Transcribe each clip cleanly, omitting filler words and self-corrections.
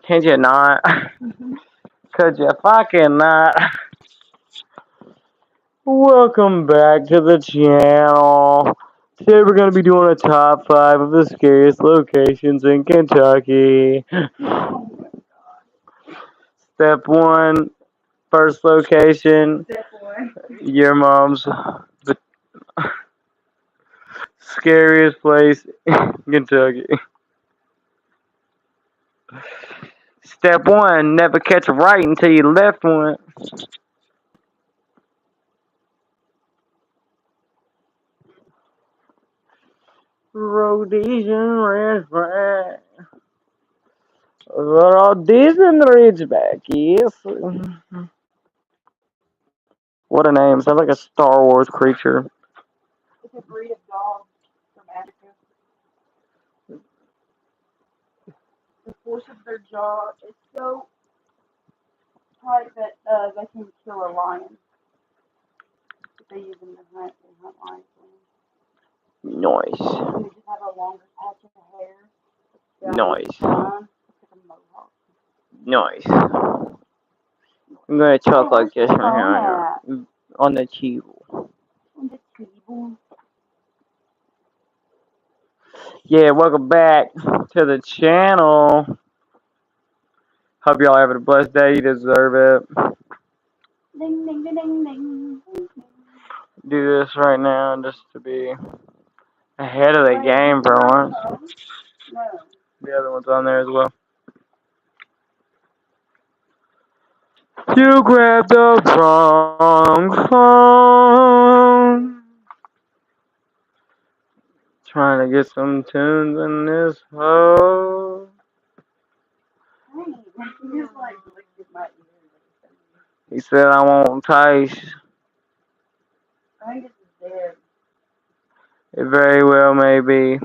Can you not? Could you fucking not? Welcome back to the channel. Today we're going to be doing a top 5 of the scariest locations in Kentucky. Step 1, first location, your mom's the scariest place in Kentucky. Step 1, never catch a right until you left one. Rhodesian Ridgeback. Rhodesian Ridgeback, yes. What a name. Sounds like a Star Wars creature. It's a breed of dog from Africa. The force of their jaw is so tight that they can kill a lion. If they use them to hunt, they hunt lions. Nice. They just have a longer patch of hair. Nice. It's like a mohawk. Nice. I'm gonna talk like this right here on the table. On the table. Yeah, welcome back to the channel. Hope y'all having a blessed day. You deserve it. Ding, ding, ding, ding, ding. Do this right now just to be ahead of the game for once. No. The other one's on there as well. You grabbed the wrong phone. Trying to get some tunes in this hole. He said I won't taste. I think it's dead. It very well may be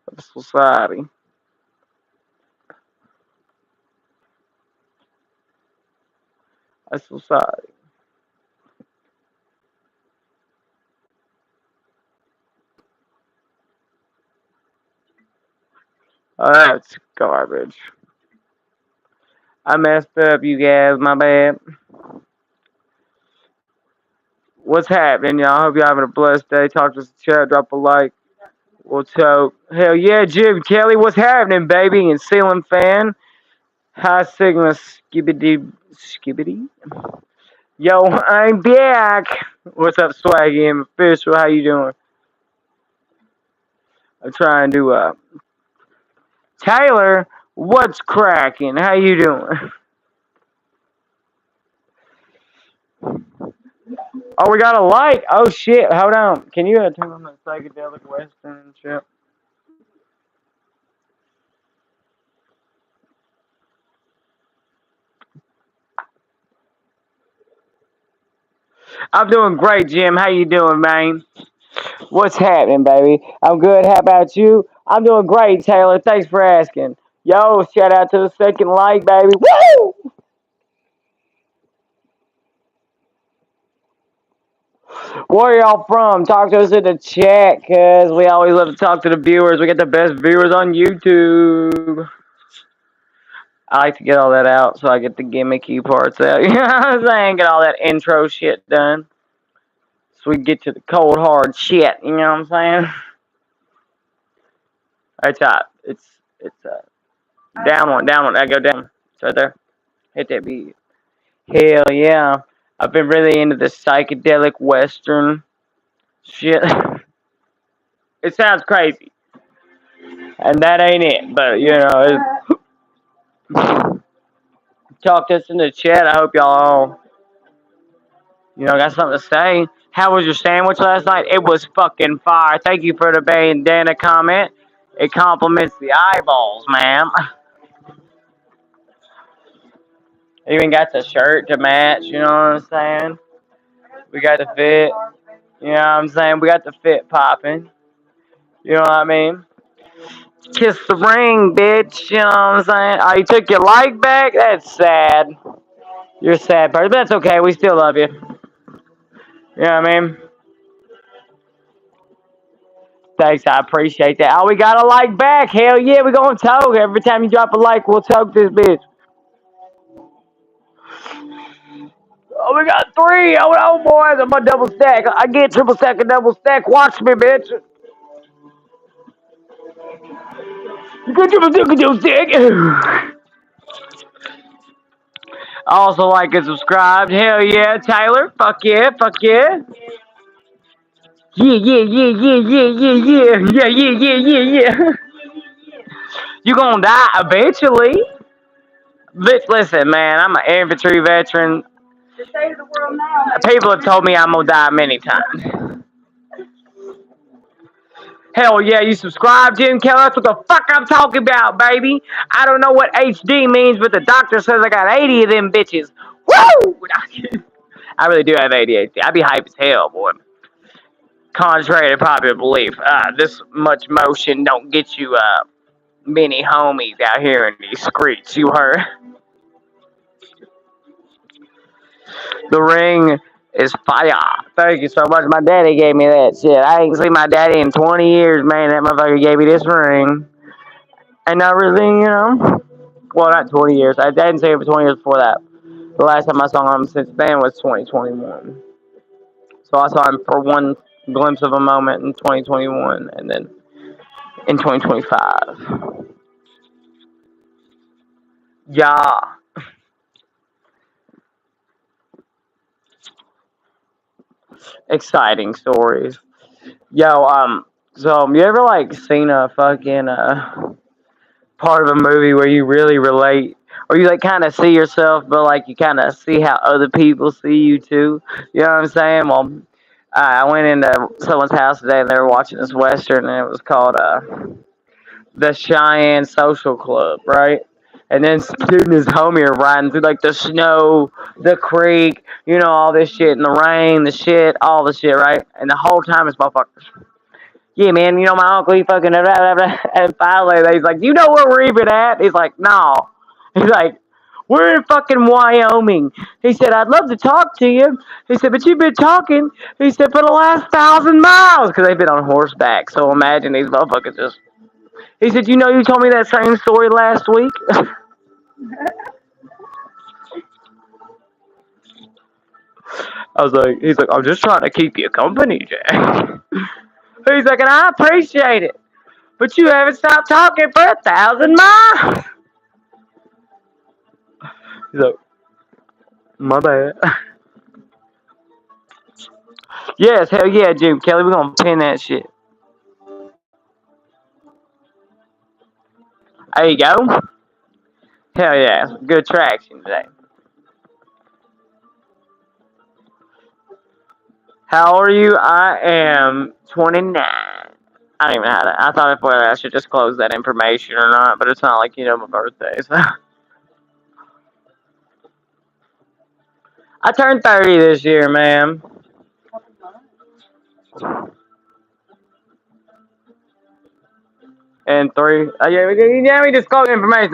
of society. A society. Oh, that's garbage. I messed up, you guys. My bad. What's happening, y'all? Hope y'all having a blessed day. Talk to us in the chat. Drop a like. We'll talk. Hell yeah, Jim Kelly. What's happening, baby? And Ceiling Fan. Hi, Sigma Skibbity. Yo, I'm back. What's up, Swaggy and Official? How you doing? I'm trying to, Taylor, what's cracking? How you doing? Oh, we got a like. Oh, shit. Hold on. Can you turn on the psychedelic western shit? I'm doing great, Jim. How you doing, man? What's happening, baby? I'm good. How about you? I'm doing great, Taylor. Thanks for asking. Yo, shout out to the second like, baby. Woo! Where y'all from? Talk to us in the chat, cause we always love to talk to the viewers. We get the best viewers on YouTube. I like to get all that out so I get the gimmicky parts out. You know what I'm saying? Get all that intro shit done. So we get to the cold hard shit. You know what I'm saying? Right top. It's down one, down one. I go down. It's right there. Hit that beat. Hell yeah. I've been really into the psychedelic western shit. It sounds crazy. And that ain't it. But, you know, talk to us in the chat. I hope y'all, got something to say. How was your sandwich last night? It was fucking fire. Thank you for the bandana comment. It compliments the eyeballs, man. Even got the shirt to match, you know what I'm saying? We got the fit. You know what I'm saying? We got the fit popping. You know what I mean? Kiss the ring, bitch. You know what I'm saying? Oh, you took your like back? That's sad. You're a sad person, but that's okay. We still love you. You know what I mean? Thanks, I appreciate that. Oh, we got a like back. Hell yeah, we gonna talk. Every time you drop a like, we'll talk this bitch. Oh, we got three. Oh, no, boys. I'm a double stack. I get triple stack and double stack. Watch me, bitch. You get triple stack and double stack. Also, like and subscribe. Hell yeah, Taylor. Fuck yeah, fuck yeah. Yeah, yeah, yeah, yeah, yeah, yeah, yeah. Yeah, yeah, yeah, yeah, yeah. You gonna die eventually. Bitch, listen, man. I'm an infantry veteran. The state of the world now. People have told me I'm gonna die many times. Hell yeah, you subscribe, Jim Keller. That's what the fuck I'm talking about, baby. I don't know what HD means, but the doctor says I got 80 of them bitches. Woo! I really do have ADHD. I be hype as hell, boy. Contrary to popular belief, this much motion don't get you many homies out here in these streets. You heard? The ring is fire. Thank you so much. My daddy gave me that shit. I ain't seen my daddy in 20 years, man. That motherfucker gave me this ring. And not really, well, not 20 years. I didn't say it for 20 years before that. The last time I saw him since then was 2021. So I saw him for one glimpse of a moment in 2021 and then in 2025. Yeah. Exciting stories. Yo, so you ever like seen a fucking part of a movie where you really relate, or you like kind of see yourself, but like you kind of see how other people see you too. You know what I'm saying? Well, I went into someone's house today and they were watching this western, and it was called the Cheyenne Social Club, right? And then dude and his homie are riding through like the snow, the creek, all this shit, and the rain, the shit, all the shit, right? And the whole time it's motherfuckers. Yeah, man, my uncle, he fucking, blah, blah, blah. And finally, he's like, you know where we're even at? He's like, no. He's like, we're in fucking Wyoming. He said, I'd love to talk to you. He said, but you've been talking, he said, for the last 1,000 miles, because they've been on horseback. So imagine these motherfuckers just, he said, you told me that same story last week? He's like, I'm just trying to keep you company, Jack. He's like, and I appreciate it. But you haven't stopped talking for 1,000 miles. He's like, my bad. Yes, hell yeah, Jim Kelly. We're gonna pin that shit. There you go. Hell yeah. Good traction today. How old are you? I am 29. I don't even know how to. I thought if I should just close that information or not, but it's not like my birthday. So I turned 30 this year, man. And three. We just close information.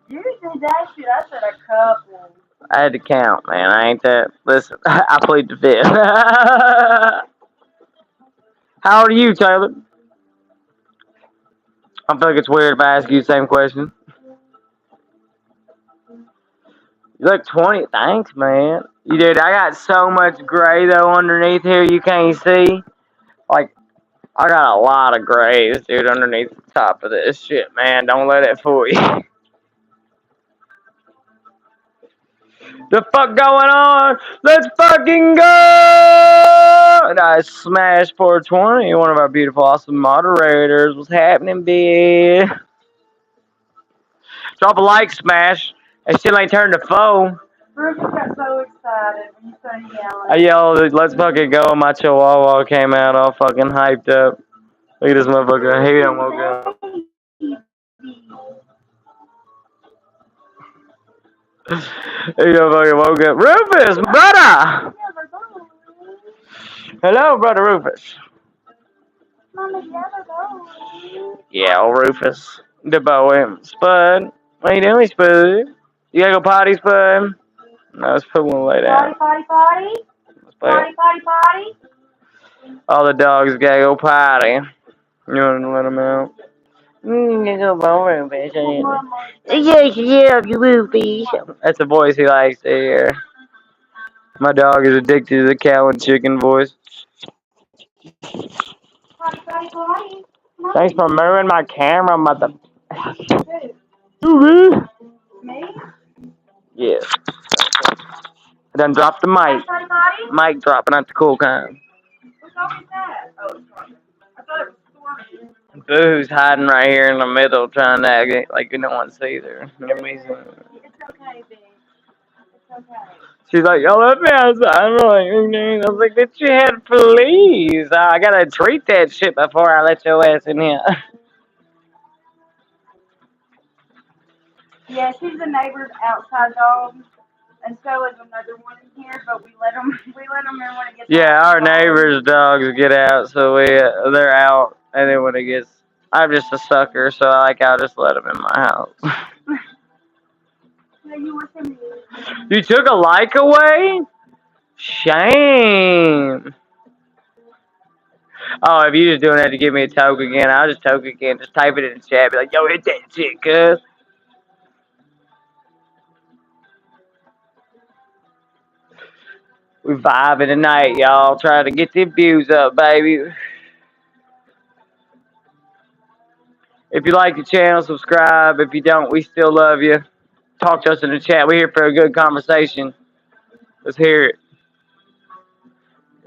You did that shit. I said a couple. I had to count, man. I ain't that. Listen, I plead the fifth. How old are you, Taylor? I feel like it's weird if I ask you the same question. You look 20. Thanks, man. You did. I got so much gray though underneath here you can't see. Like I got a lot of grays, dude, underneath the top of this shit, man. Don't let it fool you. The fuck going on? Let's fucking go! And I smashed 420. One of our beautiful, awesome moderators. What's happening, bitch? Drop a like, smash. That shit ain't turned to foe. Rufus got so excited when you started yelling. I yelled, let's fucking go, and my chihuahua came out all fucking hyped up. Look at this motherfucker. He done woke up. He done fucking woke up. Rufus, brother! Hello, brother Rufus. Yeah, old Rufus. The boy. Spud. What you doing, Spud? You gotta go potty, Spud? No, let's put one lay down. Potty, potty, potty. Potty, potty, potty. All the dogs gotta go potty. You want to let them out? You go ballroom fish. Yeah, you will fish. That's the voice he likes to hear. My dog is addicted to the cow and chicken voice. Thanks for moving my camera, mother. Me? Yeah. I done dropped the mic. Mic dropping at the cool kind. What dog is that? Oh, it's Stormy. I thought it was Stormy. Boo's hiding right here in the middle, trying to act like no one sees her. It's okay, babe. It's okay. She's like, y'all let me outside. I'm like, I was like, bitch, you had fleas. I gotta treat that shit before I let your ass in here. Yeah, she's the neighbor's outside dog, and so is another one in here. But we let them in when it gets Yeah, out. our neighbors' dogs get out, so they're out, and then when it gets, I'm just a sucker, so I'll just let them in my house. Yeah, you were saying You took a like away? Shame. Oh, if you just doing that to give me a toke again, I'll just toke again. Just type it in the chat. Be like, yo, hit that shit, cuz. We vibing tonight, y'all. Trying to get the views up, baby. If you like the channel, subscribe. If you don't, we still love you. Talk to us in the chat. We're here for a good conversation. Let's hear it.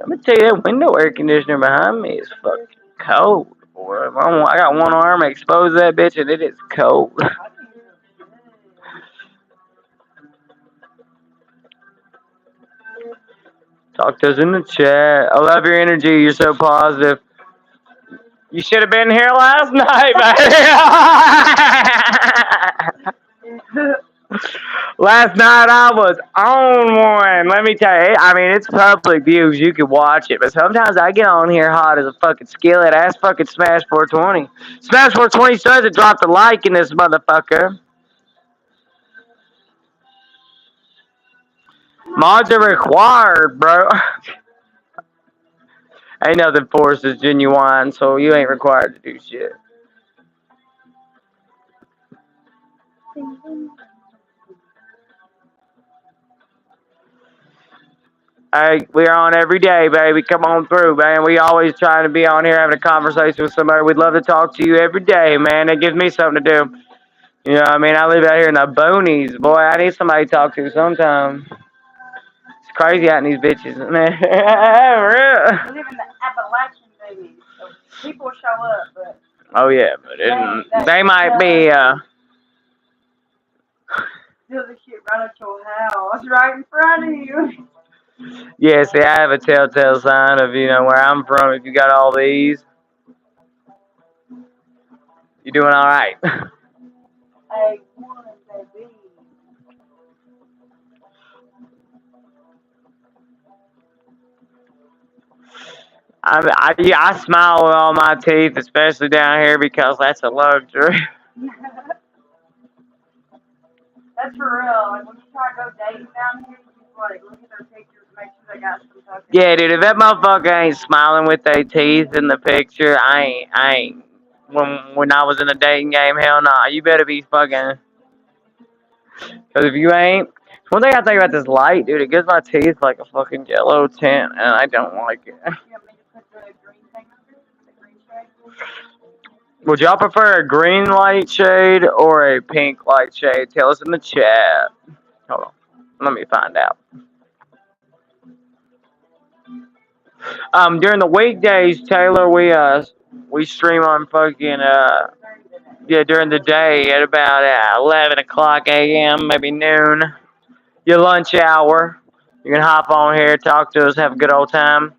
I'm gonna tell you that window air conditioner behind me is fucking cold. Boy, I got one arm exposed to that bitch and it is cold. Talk to us in the chat. I love your energy. You're so positive. You should have been here last night, baby. Last night I was on one. Let me tell you, I mean, it's public views. You can watch it. But sometimes I get on here hot as a fucking skillet. Ask fucking Smash 420. Smash 420 says it dropped a like in this motherfucker. Mods are required, bro. Ain't nothing forced is genuine, so you ain't required to do shit. Hey, we're on every day, baby. Come on through, man. We always trying to be on here having a conversation with somebody. We'd love to talk to you every day, man. It gives me something to do. You know what I mean? I live out here in the boonies. Boy, I need somebody to talk to sometime. It's crazy out in these bitches, man. we live in the Appalachian, baby. So people show up, but Oh, yeah, but they might be, do the shit right at your house, right in front of you. Yeah, see, I have a telltale sign of, where I'm from. If you got all these, you're doing all right. Hey, one, baby. I smile with all my teeth, especially down here, because that's a luxury. That's for real. Like, when you try to go dating down here, you just like look at their pictures, make sure they got some fucking. Yeah, dude, if that motherfucker ain't smiling with their teeth in the picture, I ain't. When I was in the dating game, hell nah. You better be fucking. Because if you ain't. One thing I think about this light, dude, it gives my teeth like a fucking yellow tint, and I don't like it. You want me to put the green thing under it? The green shade? Would y'all prefer a green light shade or a pink light shade? Tell us in the chat. Hold on. Let me find out. During the weekdays, Taylor, we stream on fucking during the day at about 11 o'clock a.m., maybe noon. Your lunch hour. You can hop on here, talk to us, have a good old time.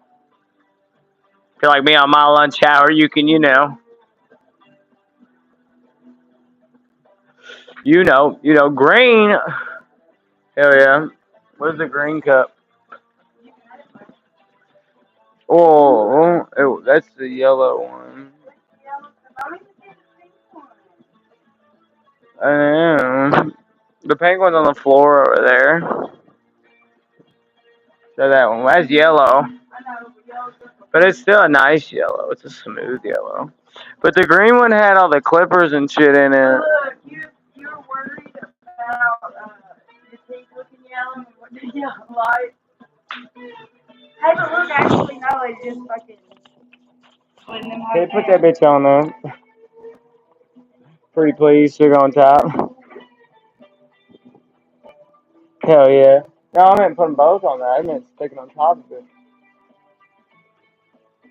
If you're like me on my lunch hour, you can, green. Hell yeah. Where's the green cup? Oh, that's the yellow one. I know. The pink one's on the floor over there. So that one. That's yellow. But it's still a nice yellow. It's a smooth yellow. But the green one had all the clippers and shit in it. Look, you're worried about your teeth looking yellow with the yellow light. Hey, but look, actually, no, it's just fucking letting them Hey, have put that bitch on there. Pretty please, sugar on top. Hell yeah. No, I meant putting both on there. I meant sticking on top of it.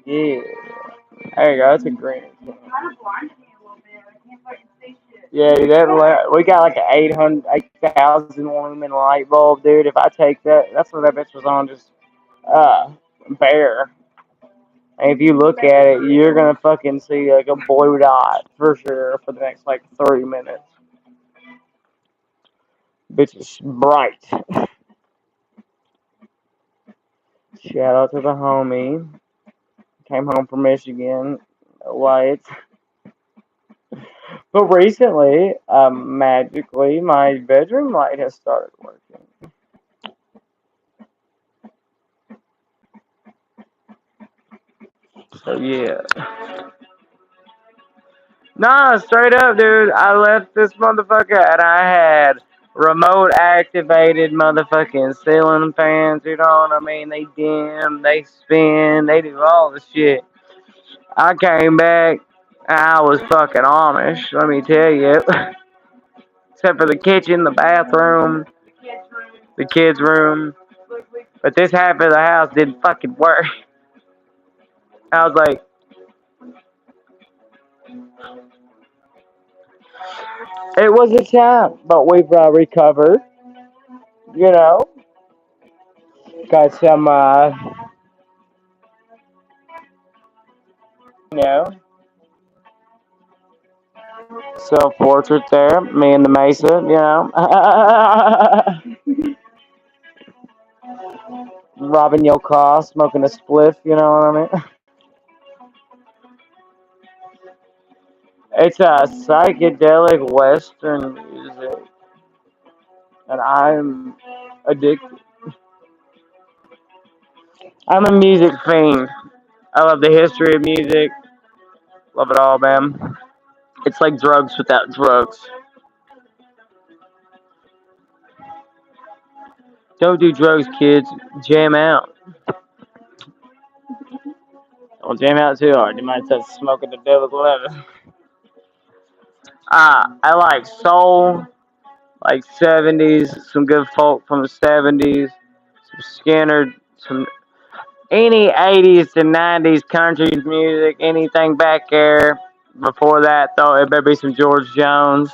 Yeah. There you go. That's a green. It kind of blinded me a little bit. I can't fucking see shit. Yeah, dude, we got like an 8,000 lumen light bulb, dude. If I take that, that's what that bitch was on, just bare. And if you look at it, you're gonna fucking see like a blue dot for sure for the next like 30 minutes. Bitch is bright. Shout out to the homie. Came home from Michigan. Lights. But recently, magically, my bedroom light has started working. So yeah. Nah, straight up, dude. I left this motherfucker and I had remote activated motherfucking ceiling fans. You know what I mean? They dim, they spin, they do all the shit. I came back. I was fucking Amish, let me tell you. Except for the kitchen, the bathroom, the kids' room. But this half of the house didn't fucking work. I was like, it was a time, but we've recovered. You know, got some, you know, self portrait there. Me and the Mesa, you know. Robbing your car, smoking a spliff, you know what I mean? It's a psychedelic Western music, and I'm addicted. I'm a music fiend. I love the history of music. Love it all, man. It's like drugs without drugs. Don't do drugs, kids. Jam out. Don't jam out too hard. You might start smoking the devil's lettuce. I like soul, like 70s, some good folk from the 70s, some Skinner, some any 80s to 90s country music, anything back there. Before that, though, it better be some George Jones.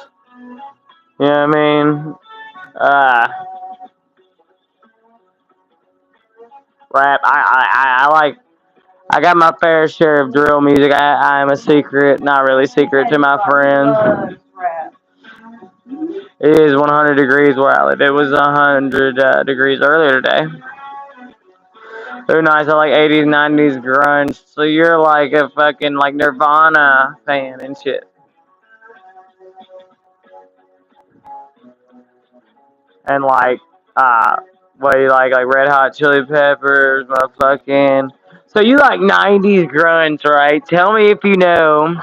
You know what I mean? Uh, Rap. I like. I got my fair share of drill music. I am a secret, not really secret to my friends. It is 100 degrees where I live. It was 100 degrees earlier today. They're nice. I like 80s, 90s grunge. So you're like a fucking like Nirvana fan and shit. And like, what do you like Red Hot Chili Peppers, motherfucking. So you like 90s grunge, right? Tell me if you know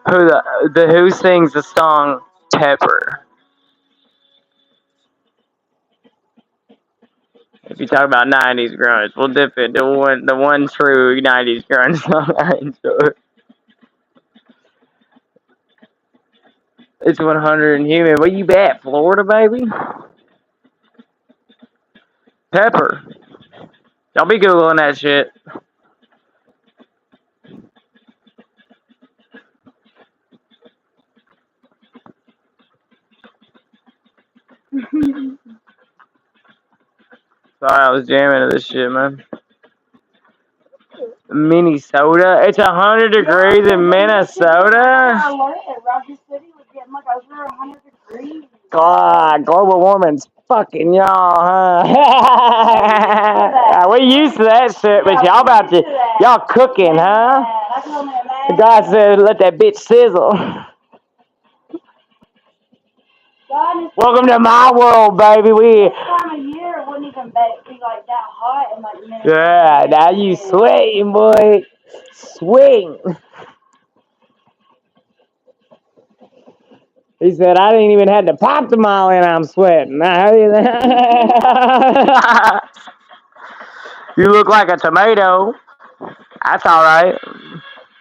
who sings the song Pepper. If you talk about 90s grunge, we'll dip into the one true 90s grunge song I enjoy. It's 100 and human. Where you at, Florida, baby? Pepper. Y'all be googling that shit. Sorry, I was jamming to this shit, man. Minnesota. It's 100 degrees in Minnesota. God, global warming's fucking y'all, huh? We used to that shit, but y'all cooking, huh? God said, let that bitch sizzle. Welcome to my world, baby. even be like that hot and like minutes. Yeah, now you sweating, boy. Swing. He said, I didn't even have to pop the molly and I'm sweating. You look like a tomato. That's all right.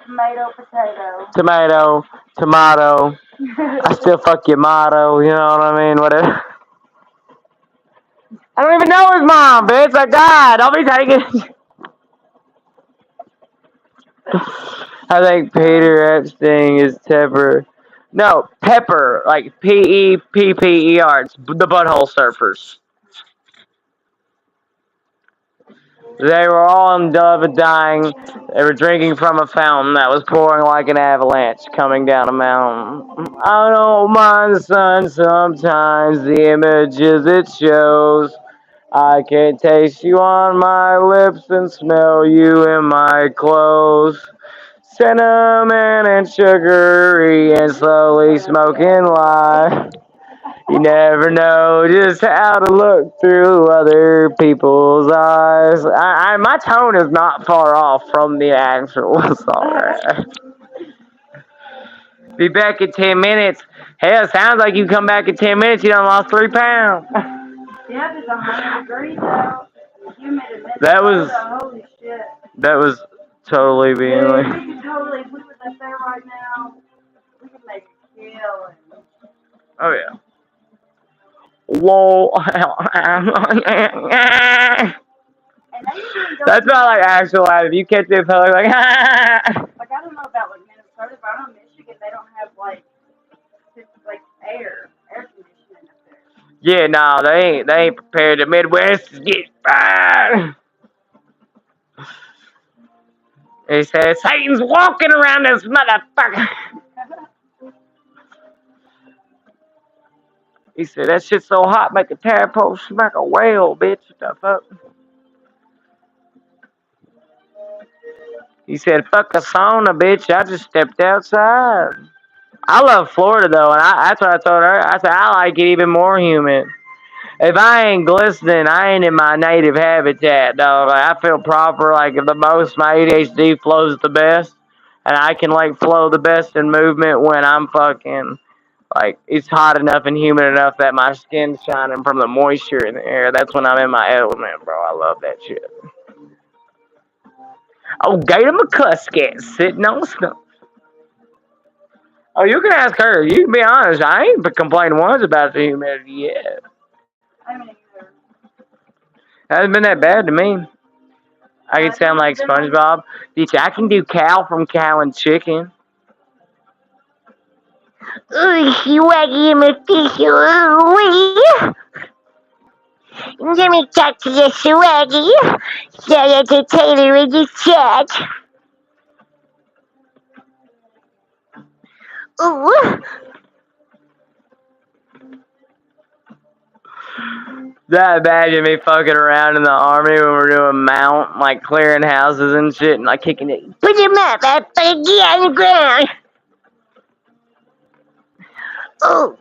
Tomato, potato. Tomato. I still fuck your motto. You know what I mean? Whatever. I don't even know his mom, bitch. Like, God, don't be taking. I think Peter Epstein is Tepper. No, Pepper. Like Pepper. It's the butthole surfers. They were all in love and dying. They were drinking from a fountain that was pouring like an avalanche coming down a mountain. I don't mind the sun sometimes, the images it shows. I can taste you on my lips and smell you in my clothes. Cinnamon and sugary and slowly smoking light. You never know just how to look through other people's eyes. My tone is not far off from the actual song. Be back in 10 minutes. Hell, sounds like you come back in 10 minutes, you done lost 3 pounds. Yeah, it's 100 degrees out. Humid in That was, Minnesota. Holy shit. that was totally being Dude, like, we could totally, if we was up there right now, we could make a killing. oh yeah. Lol. And they usually go That's not like actual life. If you catch it in public, like, like, I don't know about like Minnesota, but I know Michigan, they don't have like, just like air conditioning up there. yeah, no, they ain't prepared. The Midwest is getting bad. He said, Satan's walking around this motherfucker. He said, that shit's so hot, make a tadpole smack a whale, bitch. What the fuck? He said, fuck a sauna, bitch. I just stepped outside. I love Florida, though, and that's what I told her. I said, I like it even more humid. If I ain't glistening, I ain't in my native habitat, dog. Like, I feel proper. Like, the most my ADHD flows the best, and I can, like, flow the best in movement when I'm fucking, like, it's hot enough and humid enough that my skin's shining from the moisture in the air. That's when I'm in my element, bro. I love that shit. Oh, Gator McCuskey sitting on stuff. Oh, you can ask her. You can be honest. I ain't been complaining once about the humidity yet. I mean, either. Hasn't been that bad to me. I can sound like SpongeBob. Bitch, I can do cow from Cow and Chicken. Ooh, swaggy in my fish. Ooh, let me talk to you, swaggy. Shout out to Taylor in the chat. Ooh. That imagine me fucking around in the army when we're doing mount, like clearing houses and shit, and like kicking it. Put him up, I fucking get on the ground. Ooh.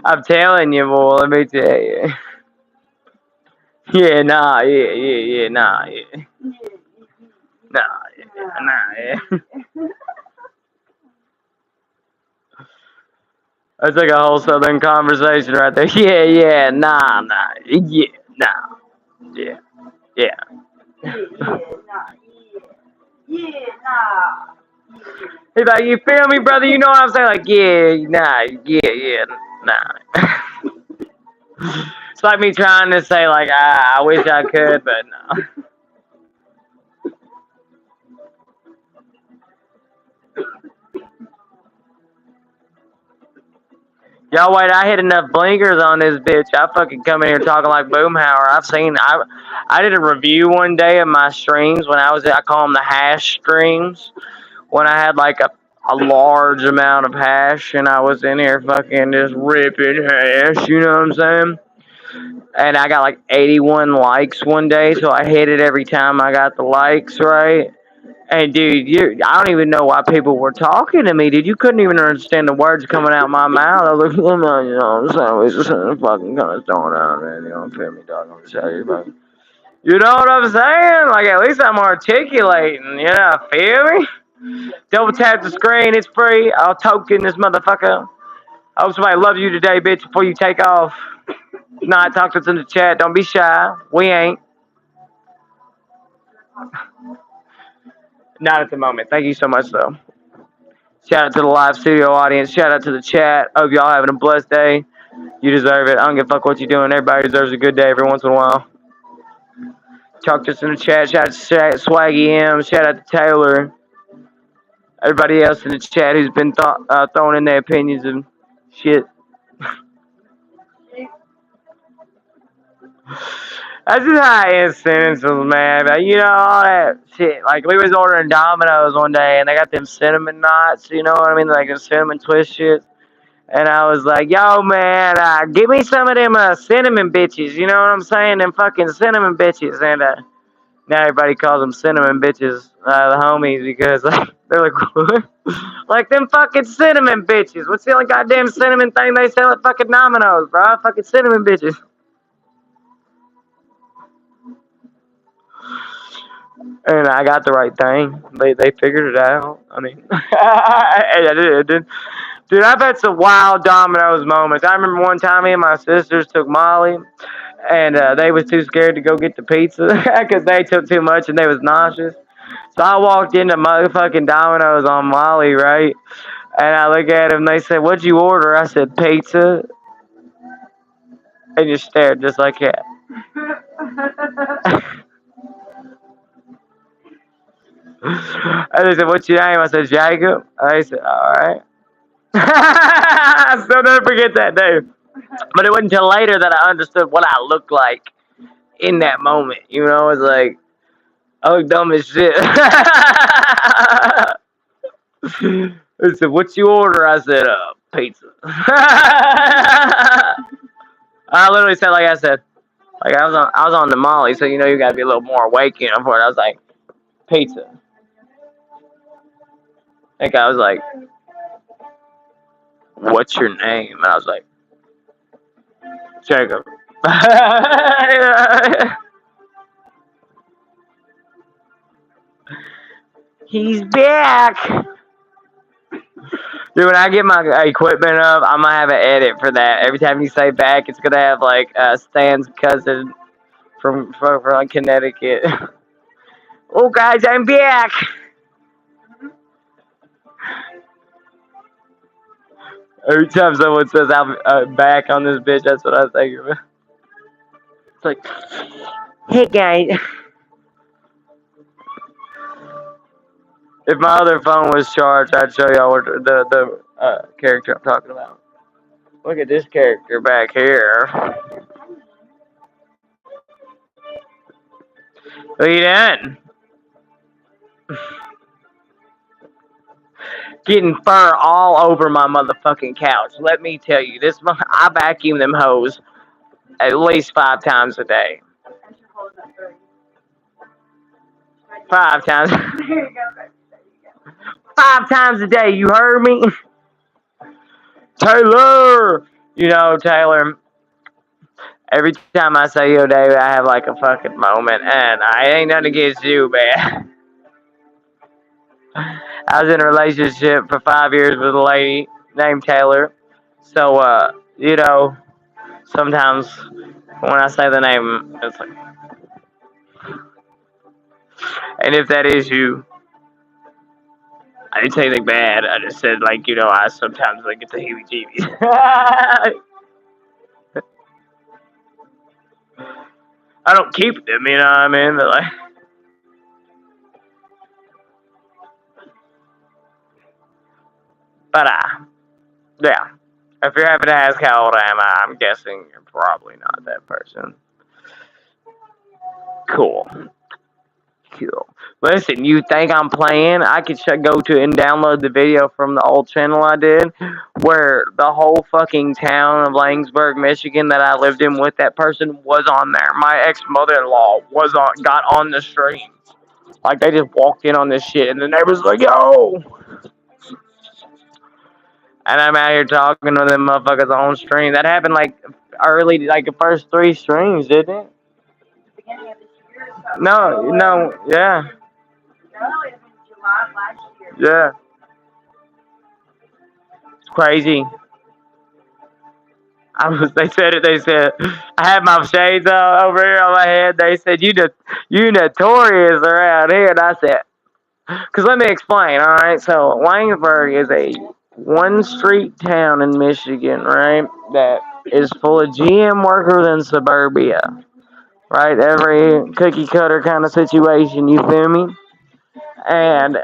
I'm telling you, boy, let me tell you. Yeah, nah, yeah, nah, yeah. Nah, yeah. That's like a whole southern conversation right there. Yeah, nah, yeah, nah, yeah, yeah. He's like, you feel me, brother? You know what I'm saying? Like, yeah, nah. It's like me trying to say, like, I wish I could, but no. Y'all wait, I hit enough blinkers on this bitch. I fucking come in here talking like Boomhauer. I did a review one day of my streams when I call them the hash streams. When I had like a large amount of hash and I was in here fucking just ripping hash, you know what I'm saying? And I got like 81 likes one day, so I hit it every time I got the likes right. Hey, dude, I don't even know why people were talking to me, dude. You couldn't even understand the words coming out my mouth. I was like, you know, I'm just fucking kind of throwing out, man. You know, feel me, dog. I'm just telling you, fucking. You know what I'm saying? Like, at least I'm articulating, you know, feel me? Double tap the screen, it's free. I'll token this motherfucker. I hope somebody loves you today, bitch, before you take off. Not talk to us in the chat. Don't be shy. We ain't. Not at the moment. Thank you so much, though. Shout out to the live studio audience. Shout out to the chat. Hope y'all having a blessed day. You deserve it. I don't give a fuck what you're doing. Everybody deserves a good day every once in a while. Talk to us in the chat. Shout out to Swaggy M. Shout out to Taylor. Everybody else in the chat who's been throwing in their opinions and shit. That's just high end sentences, man. But, you know, all that shit. Like, we was ordering Domino's one day, and they got them cinnamon knots, you know what I mean? Like, the cinnamon twist shit. And I was like, yo, man, give me some of them cinnamon bitches. You know what I'm saying? Them fucking cinnamon bitches. And now everybody calls them cinnamon bitches, the homies, because like, they're like, what? Like them fucking cinnamon bitches. What's the only goddamn cinnamon thing they sell at fucking Domino's, bro? Fucking cinnamon bitches. And I got the right thing. They figured it out. I mean, I did. Dude, I've had some wild Domino's moments. I remember one time me and my sisters took Molly, and they was too scared to go get the pizza because they took too much and they was nauseous. So I walked into motherfucking Domino's on Molly, right? And I look at them, they said, "What'd you order?" I said, "Pizza." And just stared just like that. And they said, "What's your name?" I said, "Jacob." And they said, "All right." I still never forget that day. But it wasn't until later that I understood what I looked like in that moment. You know, it's like, I look dumb as shit. They said, "What you order?" I said, "Pizza." I literally said, like I said, like I was on the Molly, so you know you gotta be a little more awake, you know, for it. I was like, "Pizza." Like I was like, "What's your name?" And I was like, "Jacob." He's back. Dude, when I get my equipment up, I'm gonna have an edit for that. Every time you say back, it's gonna have like Stan's cousin from Connecticut. Oh, guys, I'm back. Every time someone says I'm back on this bitch, that's what I think of. It's like, hey guys. If my other phone was charged, I'd show y'all what the character I'm talking about. Look at this character back here. What are you doing? Getting fur all over my motherfucking couch. Let me tell you, I vacuum them hoes at least 5 times a day. 5 times. There you go. 5 times a day. You heard me, Taylor? You know, Taylor. Every time I say yo, David, I have like a fucking moment, and I ain't nothing against you, man. I was in a relationship for 5 years with a lady named Taylor. So, you know, sometimes when I say the name, it's like, and if that is you, I didn't say anything bad. I just said, like, you know, I sometimes like get the heebie-jeebies. I don't keep them, you know what I mean? But like, but yeah. If you're having to ask how old I am, I'm guessing you're probably not that person. Cool. Listen, you think I'm playing? I could go to and download the video from the old channel I did, where the whole fucking town of Langsburg, Michigan, that I lived in with that person was on there. My ex-mother-in-law got on the stream. Like they just walked in on this shit, and the neighbors like, "Yo!" And I'm out here talking to them motherfuckers on stream. That happened like early, like the first three streams, didn't it? Beginning of this year or something. No, no, yeah, No, it was July of last year. yeah. It's crazy. They said it. They said I had my shades over here on my head. They said you notorious around here, and I said, because let me explain. All right, so Waynesburg is a one street town in Michigan, right? That is full of GM workers in suburbia, right? Every cookie cutter kind of situation. You feel me? And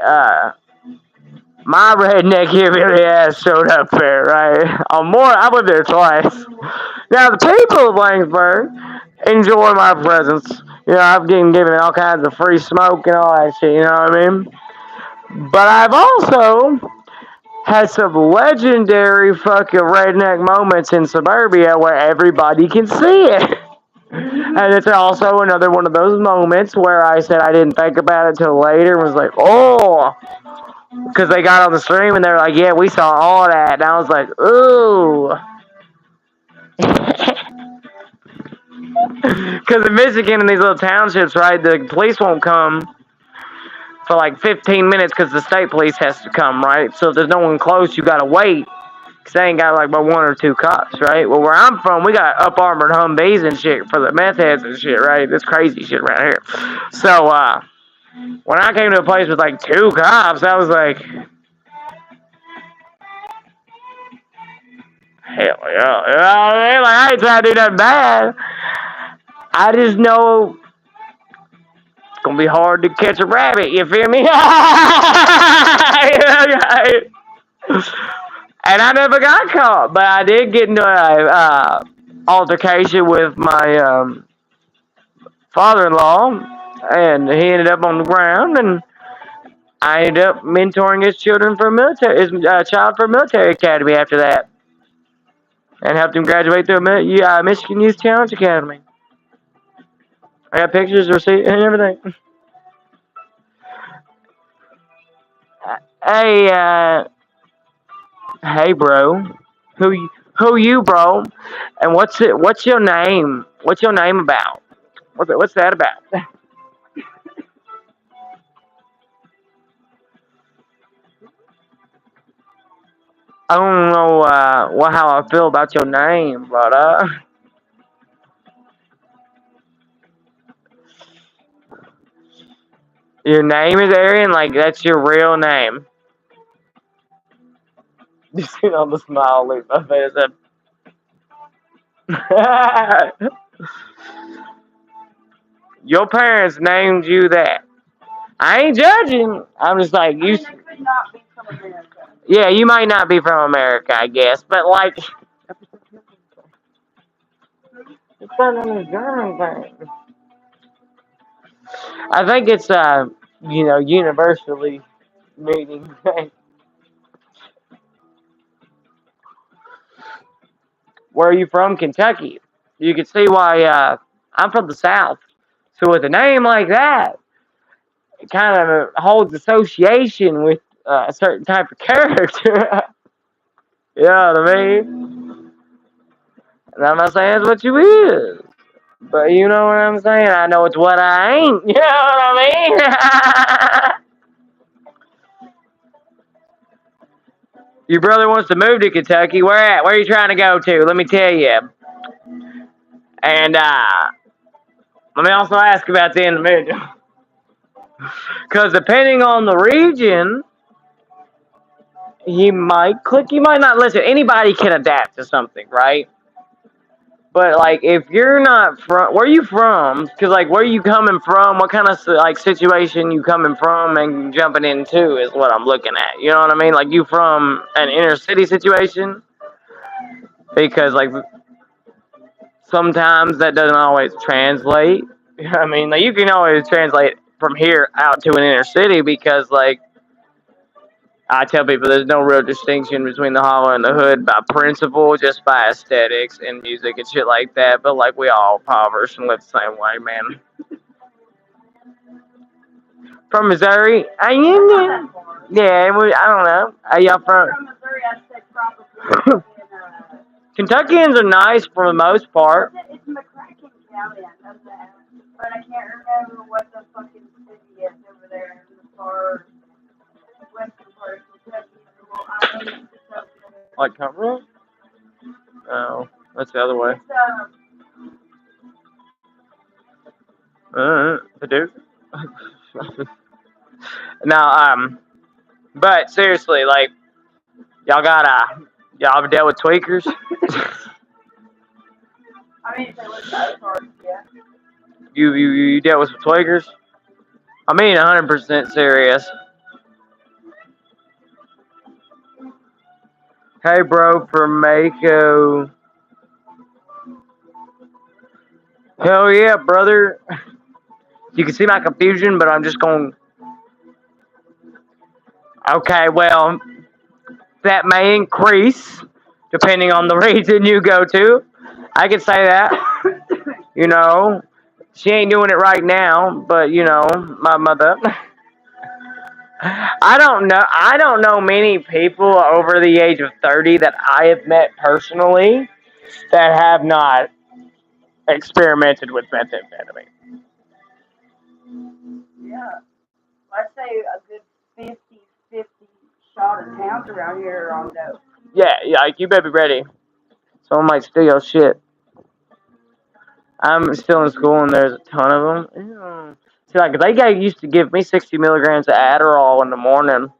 my redneck hillbilly ass showed up there, right? I lived there twice. Now the people of Blangsburg enjoy my presence. You know, I've been given all kinds of free smoke and all that shit. You know what I mean? But I've also had some legendary fucking redneck moments in suburbia where everybody can see it. And it's also another one of those moments where I said I didn't think about it till later and was like, oh, because they got on the stream and they're like, yeah, we saw all that. And I was like, ooh. Because in Michigan, in these little townships, right, the police won't come for like 15 minutes because the state police has to come, right? So if there's no one close, you got to wait. Because they ain't got like but one or two cops, right? Well, where I'm from, we got up armored Humvees and shit for the meth heads and shit, right? This crazy shit right here. So, when I came to a place with like two cops, I was like, hell yeah. You know what I mean? Like, I ain't trying to do nothing bad. I just know it's gonna be hard to catch a rabbit, you feel me? And I never got caught, but I did get into a altercation with my father-in-law, and he ended up on the ground, and I ended up mentoring his children for his child for military academy after that, and helped him graduate through Michigan Youth Challenge Academy. I got pictures, receipt, and everything. Hey, hey, bro. Who you, bro? And what's your name? What's your name about? What's that about? I don't know how I feel about your name, but your name is Arian. Like that's your real name. You see all the smile leave my face. Your parents named you that. I ain't judging. I'm just like I you. mean, they could not be from America. Yeah, you might not be from America, I guess, but like it's not in the German thing. I think it's universally meaning. Where are you from? Kentucky. You can see why I'm from the South. So with a name like that, it kind of holds association with a certain type of character. You know what I mean? And I'm not saying it's what you is. But you know what I'm saying? I know it's what I ain't. You know what I mean? Your brother wants to move to Kentucky. Where at? Where are you trying to go to? Let me tell you. And let me also ask about the individual. Because depending on the region, he might click, he might not listen. Anybody can adapt to something, right? But like, if you're not from, where are you from? Because like, where are you coming from? What kind of like situation you coming from and jumping into is what I'm looking at. You know what I mean? Like, you from an inner city situation? Because like, sometimes that doesn't always translate. I mean, like, you can always translate from here out to an inner city because like I tell people there's no real distinction between the hollow and the hood by principle, just by aesthetics and music and shit like that. But like we all impoverished and live the same way, man. From Missouri? I That's not am. that far. Yeah, I don't know. Are y'all from? From Missouri, I'd say probably in, Kentuckians are nice for the most part. it's McCracken County, I know that. But I can't remember what the fucking city is over there in the far western part of Kentucky. Well, I know it's up there. Like Cumberland? No, that's the other way. Purdue. Now, but seriously, like, y'all ever dealt with tweakers? I mean, if they live that far, yeah. You dealt with some tweakers? I mean, 100% serious. Hey, bro, from Mako. Hell yeah, brother. You can see my confusion, but I'm just going. Okay, well, that may increase depending on the region you go to. I could say that. You know, she ain't doing it right now, but you know, my mother. I don't know many people over the age of 30 that I have met personally that have not experimented with methamphetamine. Yeah. I'd say a good 50-50 shot of towns around here are on dope. Yeah, like you better be ready. Someone might steal your shit. I'm still in school and there's a ton of them. Ew. See, like used to give me 60 milligrams of Adderall in the morning,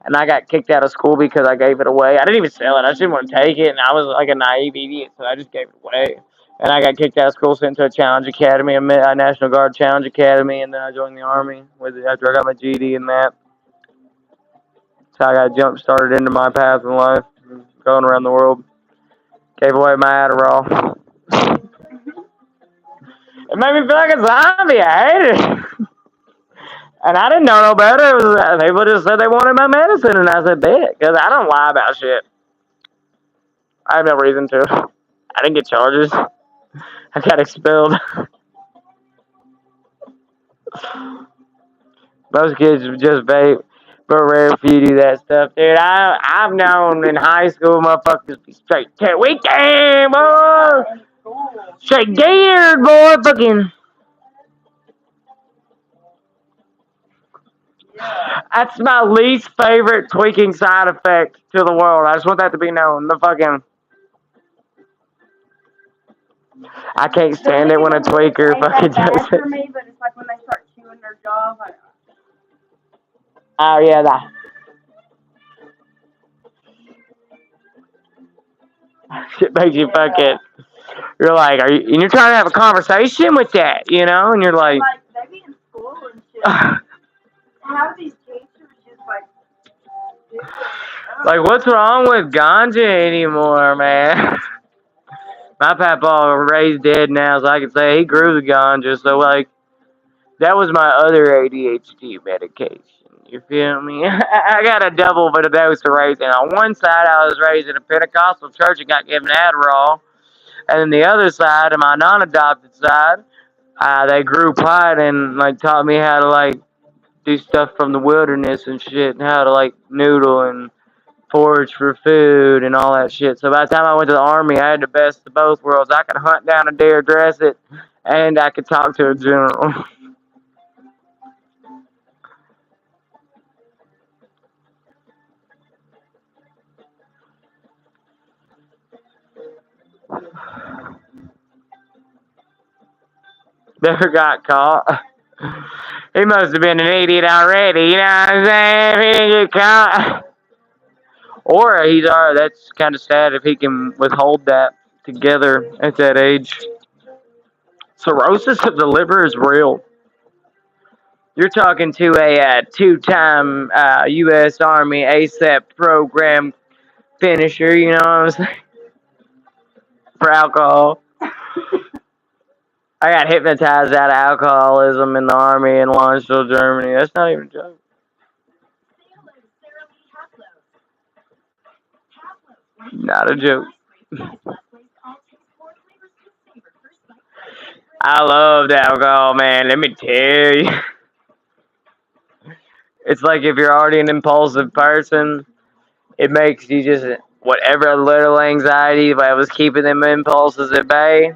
and I got kicked out of school because I gave it away. I didn't even sell it. I just didn't want to take it, and I was like a naive idiot, so I just gave it away. And I got kicked out of school, sent to a challenge academy, a National Guard challenge academy, and then I joined the Army after I got my GD and that. So I got jump started into my path in life, going around the world. Gave away my Adderall. It made me feel like a zombie. I hated it. And I didn't know no better. People just said they wanted my medicine, and I said, bet, because I don't lie about shit. I have no reason to. I didn't get charges. I got expelled. Most kids just vape, but rare few do that stuff, dude. I've known in high school motherfuckers be straight weekend, boy. Straight geared, boy, fucking. That's my least favorite tweaking side effect to the world. I just want that to be known. The fucking. I can't stand it when a tweaker fucking does it. For me, but it's like when they start chewing their jaw. Oh yeah, that. Shit makes you fucking. You're like, are you? And you're trying to have a conversation with that, you know? And you're like. Like they be in school and shit. How these teachers just like, what's wrong with ganja anymore, man? My papa raised dead now, so I can say he grew the ganja. So like, that was my other ADHD medication. You feel me? I got a double but a dose of raising. On one side, I was raised in a Pentecostal church and got given Adderall, and then the other side, of my non-adopted side, they grew pot and like taught me how to like do stuff from the wilderness and shit, and how to like noodle and forage for food and all that shit. So by the time I went to the Army, I had the best of both worlds. I could hunt down a deer, dress it, and I could talk to a general. Never got caught. He must have been an idiot already, you know what I'm saying? If he didn't get caught. Or he's alright. That's kind of sad if he can withhold that together at that age. Cirrhosis of the liver is real. You're talking to a two-time U.S. Army ASAP program finisher, you know what I'm saying? For alcohol. I got hypnotized out of alcoholism in the Army in Lawrenceville, Germany. That's not even a joke. Not a joke. I loved alcohol, man. Let me tell you. It's like if you're already an impulsive person, it makes you just whatever little anxiety that was keeping them impulses at bay,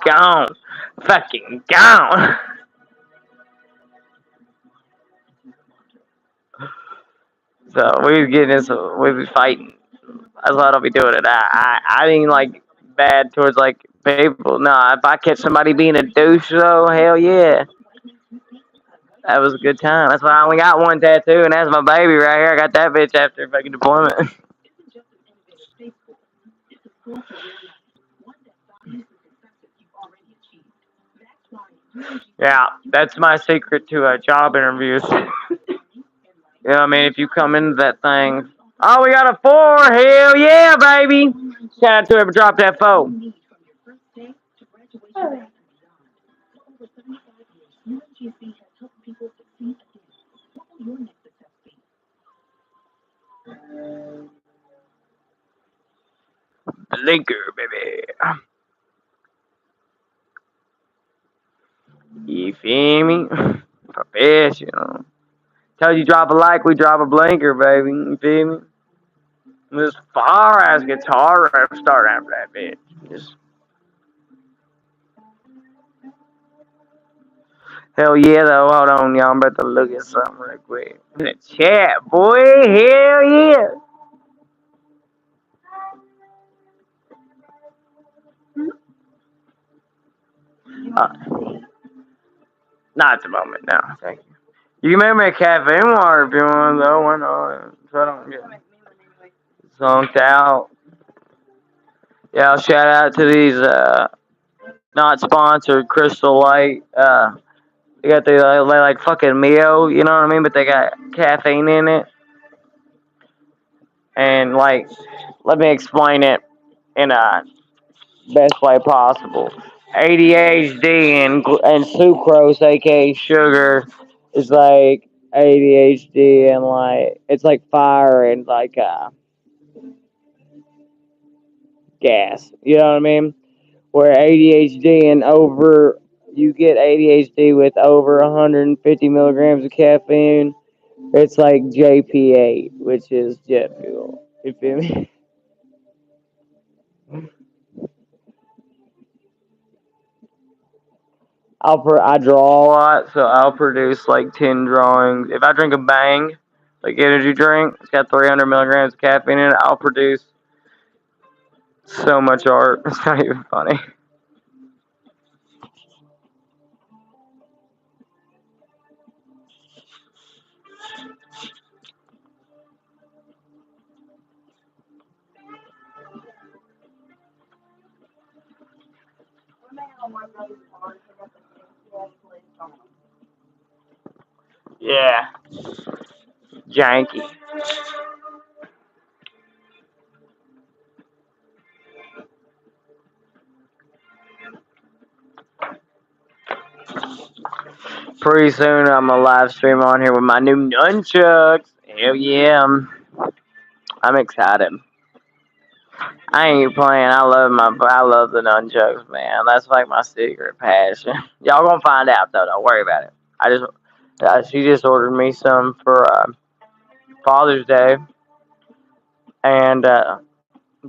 gone, fucking gone. So we was getting this, we was fighting. That's why I don't be doing it. I ain't like bad towards like people. Nah, if I catch somebody being a douche though, hell yeah, that was a good time. That's why I only got one tattoo, and that's my baby right here. I got that bitch after fucking deployment. Yeah, that's my secret to job interviews. You know what I mean? If you come into that thing, oh, we got a 4. Hell yeah, baby. Shout out to whoever dropped that 4. Blinker, baby. You feel me? Professional. Tell you drop a like, we drop a blinker, baby. You feel me? This far ass guitar riff start after that bitch. Just hell yeah though. Hold on, y'all. I'm about to look at something real quick. In the chat, boy. Hell yeah. Uh, not at the moment, no. Thank you. You can make me a cafe water if you want though. Why not? So I don't get zonked out. Yeah, I'll shout out to these not sponsored Crystal Light. They got the like fucking Mio, you know what I mean? But they got caffeine in it. And like, let me explain it in a best way possible. ADHD and sucrose, aka sugar, is like ADHD and like it's like fire and like gas. You know what I mean? Where ADHD and over you get ADHD with over 150 milligrams of caffeine. It's like JP8, which is jet fuel. You feel me? I draw a lot, so I'll produce like 10 drawings. If I drink a Bang, like energy drink, it's got 300 milligrams of caffeine in it. I'll produce so much art. It's not even funny. Yeah, janky. Pretty soon I'm gonna live stream on here with my new nunchucks. Hell yeah, I'm excited. I ain't playing. I love the nunchucks, man. That's like my secret passion. Y'all gonna find out though. Don't worry about it. She just ordered me some for Father's Day, and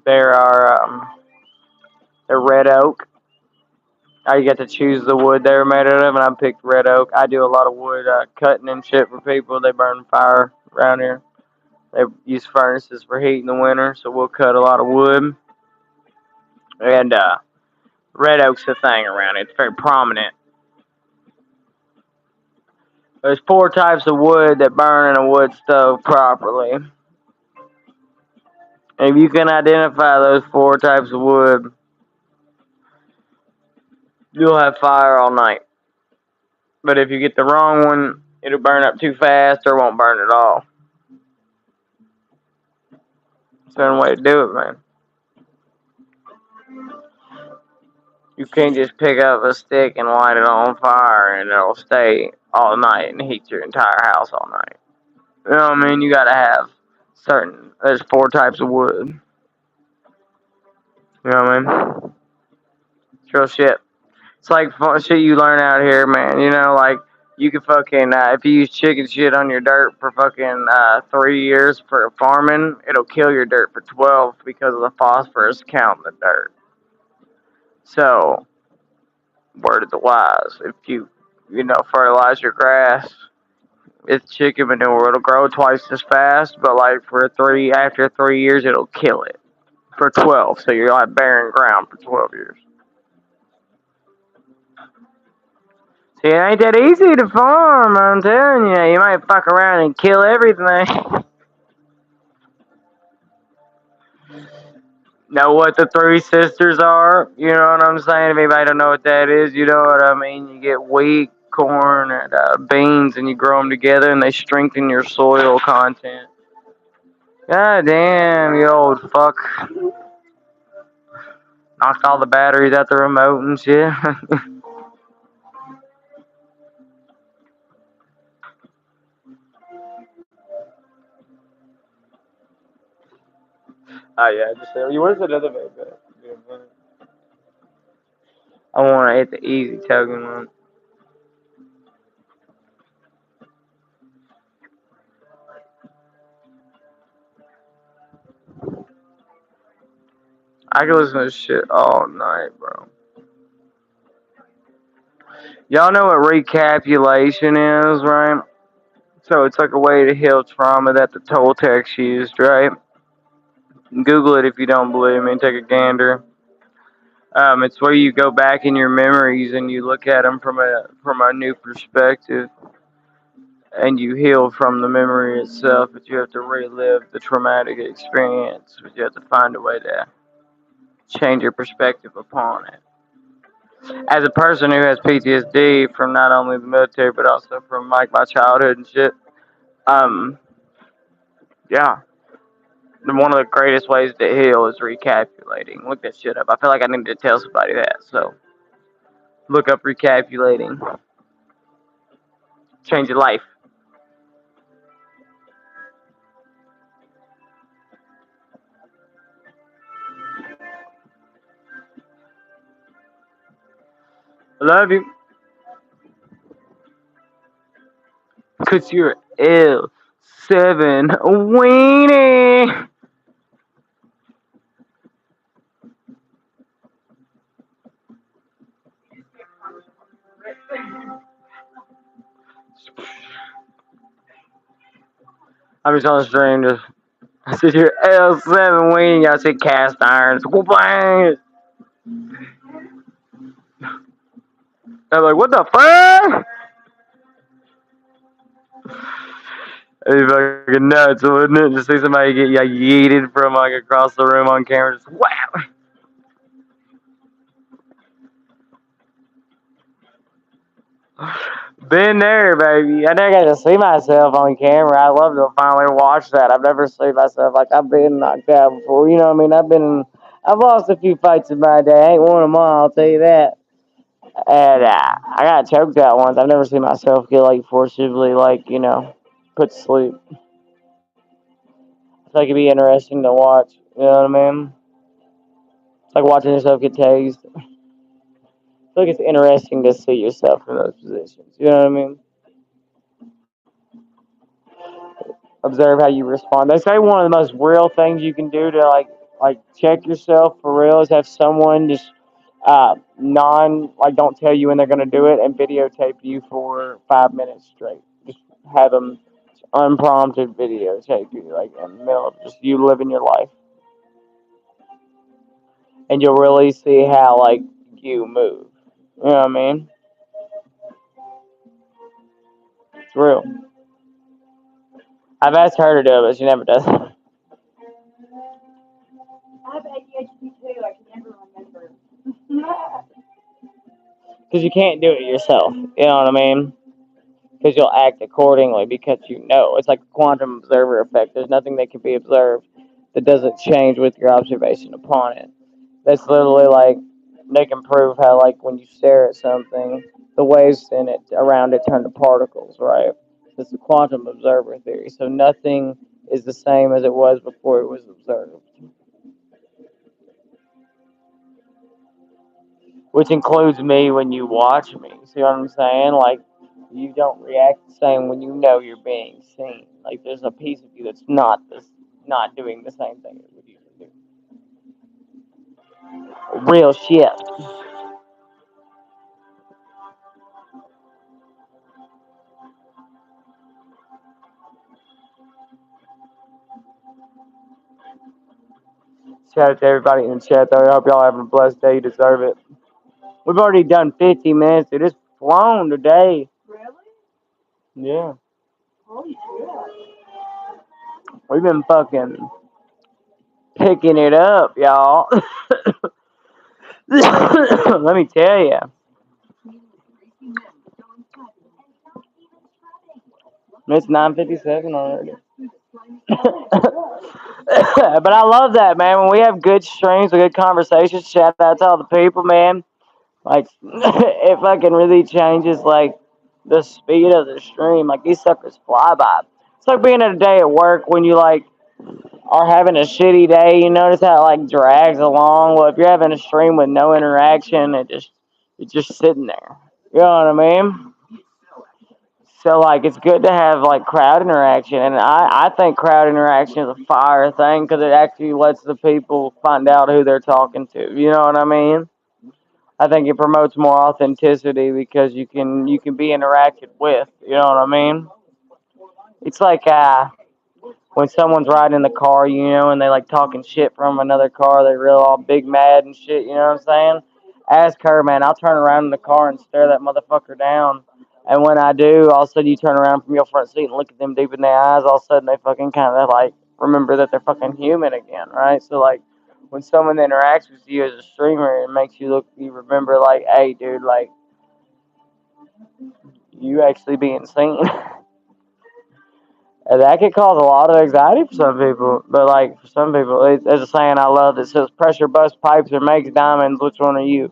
there are they're red oak. You get to choose the wood they were made out of, and I picked red oak. I do a lot of wood cutting and shit for people. They burn fire around here. They use furnaces for heat in the winter, so we'll cut a lot of wood. And red oak's the thing around it. It's very prominent. There's 4 types of wood that burn in a wood stove properly. And if you can identify those 4 types of wood, you'll have fire all night. But if you get the wrong one, it'll burn up too fast or won't burn at all. It's the only way to do it, man. You can't just pick up a stick and light it on fire and it'll stay all night and heat your entire house all night. You know what I mean? You gotta have there's 4 types of wood. You know what I mean? It's real shit. It's like fun shit you learn out here, man. You know, like You can fucking if you use chicken shit on your dirt for fucking 3 years for farming, it'll kill your dirt for 12 because of the phosphorus count in the dirt. So, word of the wise, if you fertilize your grass, it's chicken manure. It'll grow twice as fast, but like after 3 years, it'll kill it for 12. So you're like barren ground for 12 years. See, it ain't that easy to farm. I'm telling you, you might fuck around and kill everything. Know what the three sisters are? You know what I'm saying? If anybody don't know what that is, you know what I mean. You get wheat, corn, and beans, and you grow them together, and they strengthen your soil content. God damn, you old fuck. Knocked all the batteries out the remote and shit. Oh yeah, just where's another vape? I want to hit the easy token one. I can listen to this shit all night, bro. Y'all know what recapulation is, right? So it's like a way to heal trauma that the Toltecs used, right? Google it if you don't believe me. Take a gander. It's where you go back in your memories and you look at them from a new perspective, and you heal from the memory itself. But you have to relive the traumatic experience. But you have to find a way to change your perspective upon it. As a person who has PTSD from not only the military but also from like my childhood and shit, um, yeah, one of the greatest ways to heal is recapitulating. Look that shit up. I feel like I need to tell somebody that. So look up recapitulating. Change your life. I love you. Cause you're L7 weenie. I'm just on the stream. I said you're L7 weenie. I said cast irons. Bang. I'm like, what the fuck? It'd be fucking nuts, wouldn't it? Just see somebody get like, yeeted from like across the room on camera. Just wow. Been there, baby. I never got to see myself on camera. I love to finally watch that. I've never seen myself like I've been knocked out before. You know what I mean? I've lost a few fights in my day. I ain't won them all, I'll tell you that. And I got choked out once. I've never seen myself get like forcibly put to sleep. It's like it'd be interesting to watch. You know what I mean? It's like watching yourself get tased. I feel like it's interesting to see yourself in those positions. You know what I mean? Observe how you respond. They say one of the most real things you can do to like check yourself for real is have someone just don't tell you when they're gonna do it and videotape you for 5 minutes straight. Just have them unprompted videotape you like in the middle of just you living your life, and you'll really see how like you move. You know what I mean? It's real. I've asked her to do it, but she never does. I have ADHD too. I can never remember. Because you can't do it yourself. You know what I mean? Because you'll act accordingly because you know. It's like a quantum observer effect. There's nothing that can be observed that doesn't change with your observation upon it. That's literally like they can prove how like when you stare at something, the waves in it around it turn to particles, right? It's a quantum observer theory. So nothing is the same as it was before it was observed. Which includes me when you watch me. See what I'm saying? Like You don't react the same when you know you're being seen. Like there's a piece of you that's not doing the same thing it would usually do. Real shit. Shout out to everybody in the chat though. I hope y'all having a blessed day. You deserve it. We've already done 50 minutes. Dude, it's flown today. Really? Yeah. Holy shit. We've been fucking picking it up, y'all. Let me tell you. It's 9:57 already. But I love that, man. When we have good streams, good conversations, shout out to all the people, man. Like, it fucking really changes, like, the speed of the stream. Like, these suckers fly by. It's like being at a day at work when you, like, are having a shitty day. You notice how it, like, drags along. Well, if you're having a stream with no interaction, it's just sitting there. You know what I mean? So like it's good to have like crowd interaction, and I think crowd interaction is a fire thing because it actually lets the people find out who they're talking to. You know what I mean? I think it promotes more authenticity because you can be interacted with. You know what I mean? It's like when someone's riding in the car, and they like talking shit from another car, they're real all big mad and shit, you know what I'm saying? Ask her, man, I'll turn around in the car and stare that motherfucker down. And when I do, all of a sudden you turn around from your front seat and look at them deep in their eyes, all of a sudden they fucking kind of like remember that they're fucking human again, right? So like when someone interacts with you as a streamer, it makes you remember like, hey dude, like you actually being seen. And that could cause a lot of anxiety for some people. But like for some people, there's a saying I love that says, "Pressure busts pipes or makes diamonds. Which one are you?"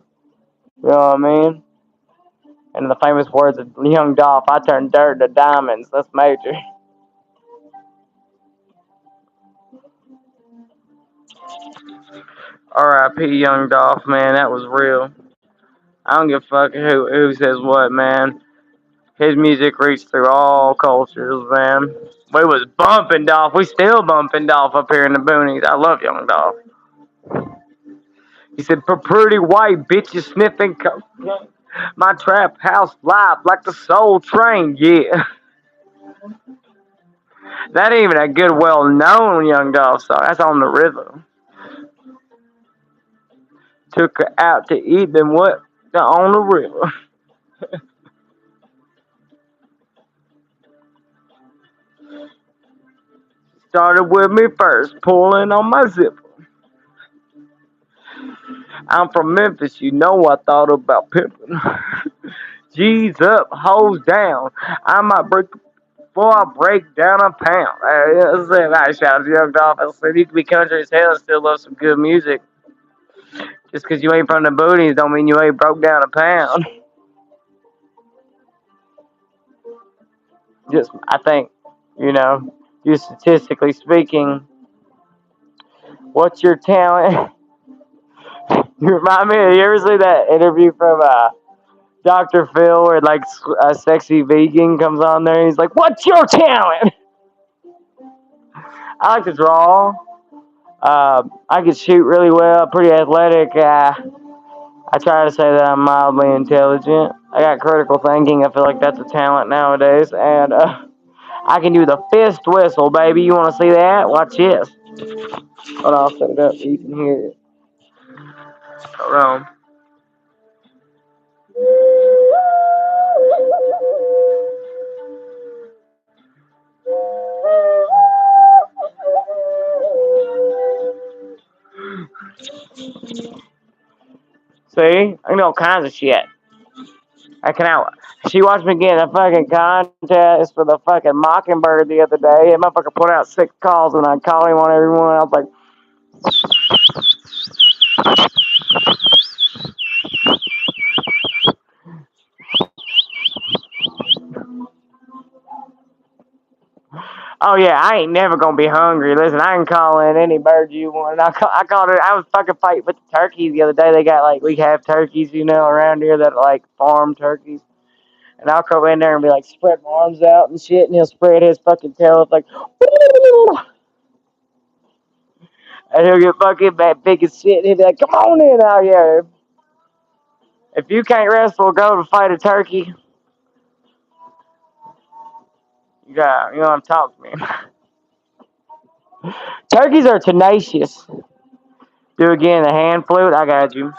You know what I mean? And in the famous words of Young Dolph, "I turn dirt to diamonds." That's major. R.I.P. Young Dolph, man. That was real. I don't give a fuck who says what, man. His music reached through all cultures, man. We was bumping Dolph. We still bumping Dolph up here in the boonies. I love Young Dolph. He said, "For pretty white bitches sniffing coke. My trap house live like the Soul Train." Yeah, that ain't even a good, well-known Young Dolph song. That's on the rhythm. Took her out to eat, then what? On the river. Started with me first, pulling on my zipper. I'm from Memphis, I thought about pimping. G's up, hoes down. I might break before I break down a pound. I shout out to Young Dolph. I said, you can be country as hell and still love some good music. Just because you ain't from the booties don't mean you ain't broke down a pound. Just, I think, just statistically speaking, what's your talent? You remind me. You ever see that interview from Dr. Phil where like a sexy vegan comes on there? And he's like, "What's your talent?" I like to draw. I can shoot really well. Pretty athletic. I try to say that I'm mildly intelligent. I got critical thinking. I feel like that's a talent nowadays. And I can do the fist whistle, baby. You want to see that? Watch this. Hold on, I'll set it up so you can hear it. Hold on. See? I know all kinds of shit. I can out. She watched me get in a fucking contest for the fucking Mockingbird the other day. And motherfucker put out 6 calls and I called him on every one. I was like, "Oh yeah, I ain't never gonna be hungry. Listen, I can call in any bird you want." And I called it. I was fucking fighting with the turkeys the other day. They got like we have turkeys, around here that like farm turkeys. And I'll come in there and be like, spread my arms out and shit, and he'll spread his fucking tail up like, and he'll get fucking big as shit, and he'll be like, come on in out here. If you can't wrestle, go to fight a turkey. You know what I'm talking about. Turkeys are tenacious. Do again, the hand flute. I got you.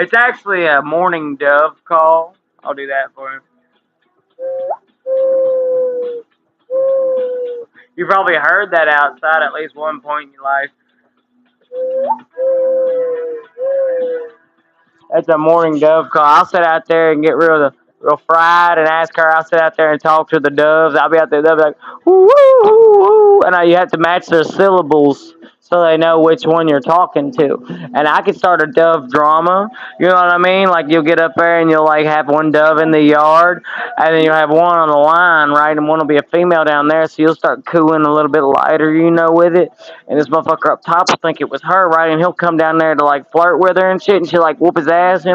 It's actually a morning dove call. I'll do that for you. You probably heard that outside at least one point in your life. That's a morning dove call. I'll sit out there and get real fried and ask her. I'll sit out there and talk to the doves. I'll be out there. They'll be like, woo, woo, woo, woo. And you have to match their syllables so they know which one you're talking to. And I could start a dove drama. You know what I mean? Like you'll get up there and you'll like have one dove in the yard, and then you'll have one on the line, right? And one will be a female down there, so you'll start cooing a little bit lighter, with it. And this motherfucker up top will think it was her, right? And he'll come down there to like flirt with her and shit, and she'll like whoop his ass.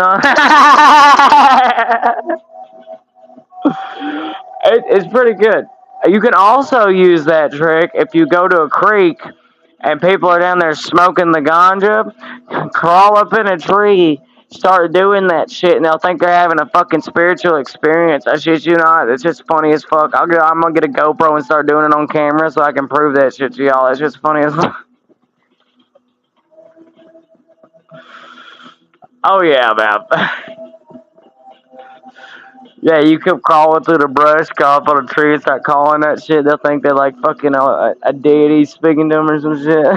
It's pretty good. You can also use that trick if you go to a creek and people are down there smoking the ganja. Crawl up in a tree, start doing that shit, and they'll think they're having a fucking spiritual experience. That shit, it's just funny as fuck. I'm gonna get a GoPro and start doing it on camera so I can prove that shit to y'all. It's just funny as fuck. Oh yeah, man. Yeah, you keep crawling through the brush, crawl up on a tree, and start calling that shit. They'll think they're like fucking a deity speaking to them or some shit.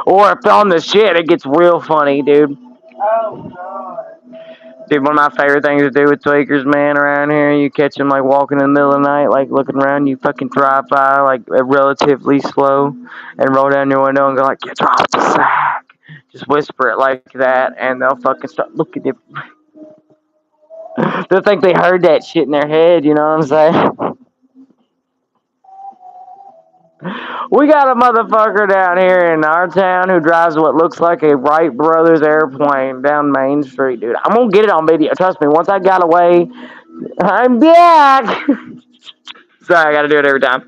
Or if on the shit, it gets real funny, dude. Oh god. Dude, one of my favorite things to do with tweakers, man, around here, you catch them like walking in the middle of the night, like looking around, you fucking drive by like relatively slow and roll down your window and go like, you dropped the sack. Just whisper it like that, and they'll fucking start looking at. They'll think they heard that shit in their head, you know what I'm saying? We got a motherfucker down here in our town who drives what looks like a Wright Brothers airplane down Main Street, dude. I'm gonna get it on video. Trust me. Once I got away, I'm back. Sorry, I gotta do it every time.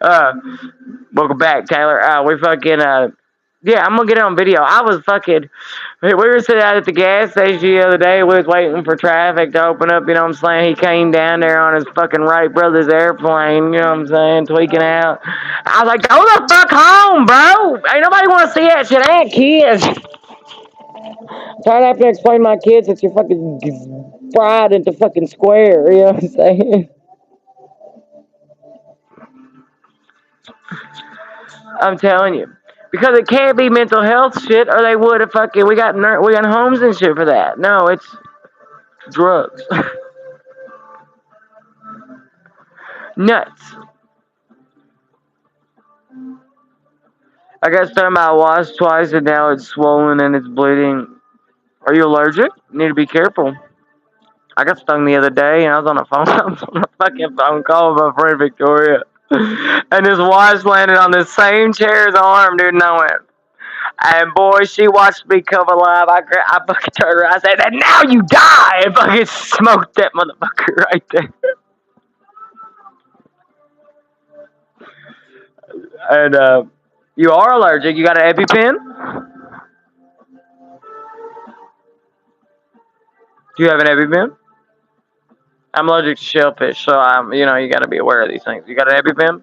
Uh, Welcome back, Taylor. We fucking yeah, I'm gonna get it on video. I was fucking. We were sitting out at the gas station the other day. We was waiting for traffic to open up. You know what I'm saying? He came down there on his fucking Wright Brothers airplane. You know what I'm saying? Tweaking out. I was like, go the fuck home, bro. Ain't nobody want to see that shit. I ain't kids. Trying to have to explain to my kids that you're fucking fried into fucking square. You know what I'm saying? I'm telling you. Because it can't be mental health shit, or they would have fucking. We got homes and shit for that. No, it's drugs. Nuts. I got stung by a wasp twice, and now it's swollen and it's bleeding. Are you allergic? You need to be careful. I got stung the other day, and I was on a phone. I was on a fucking phone call with my friend Victoria, and this wasp landed on the same chair's arm, dude. And I went, and boy, she watched me come alive. I fucking turned around. I said, "And now you die!" And fucking smoked that motherfucker right there. And you are allergic. You got an EpiPen? Do you have an EpiPen? I'm allergic to shellfish, so you got to be aware of these things. You got an EpiPen?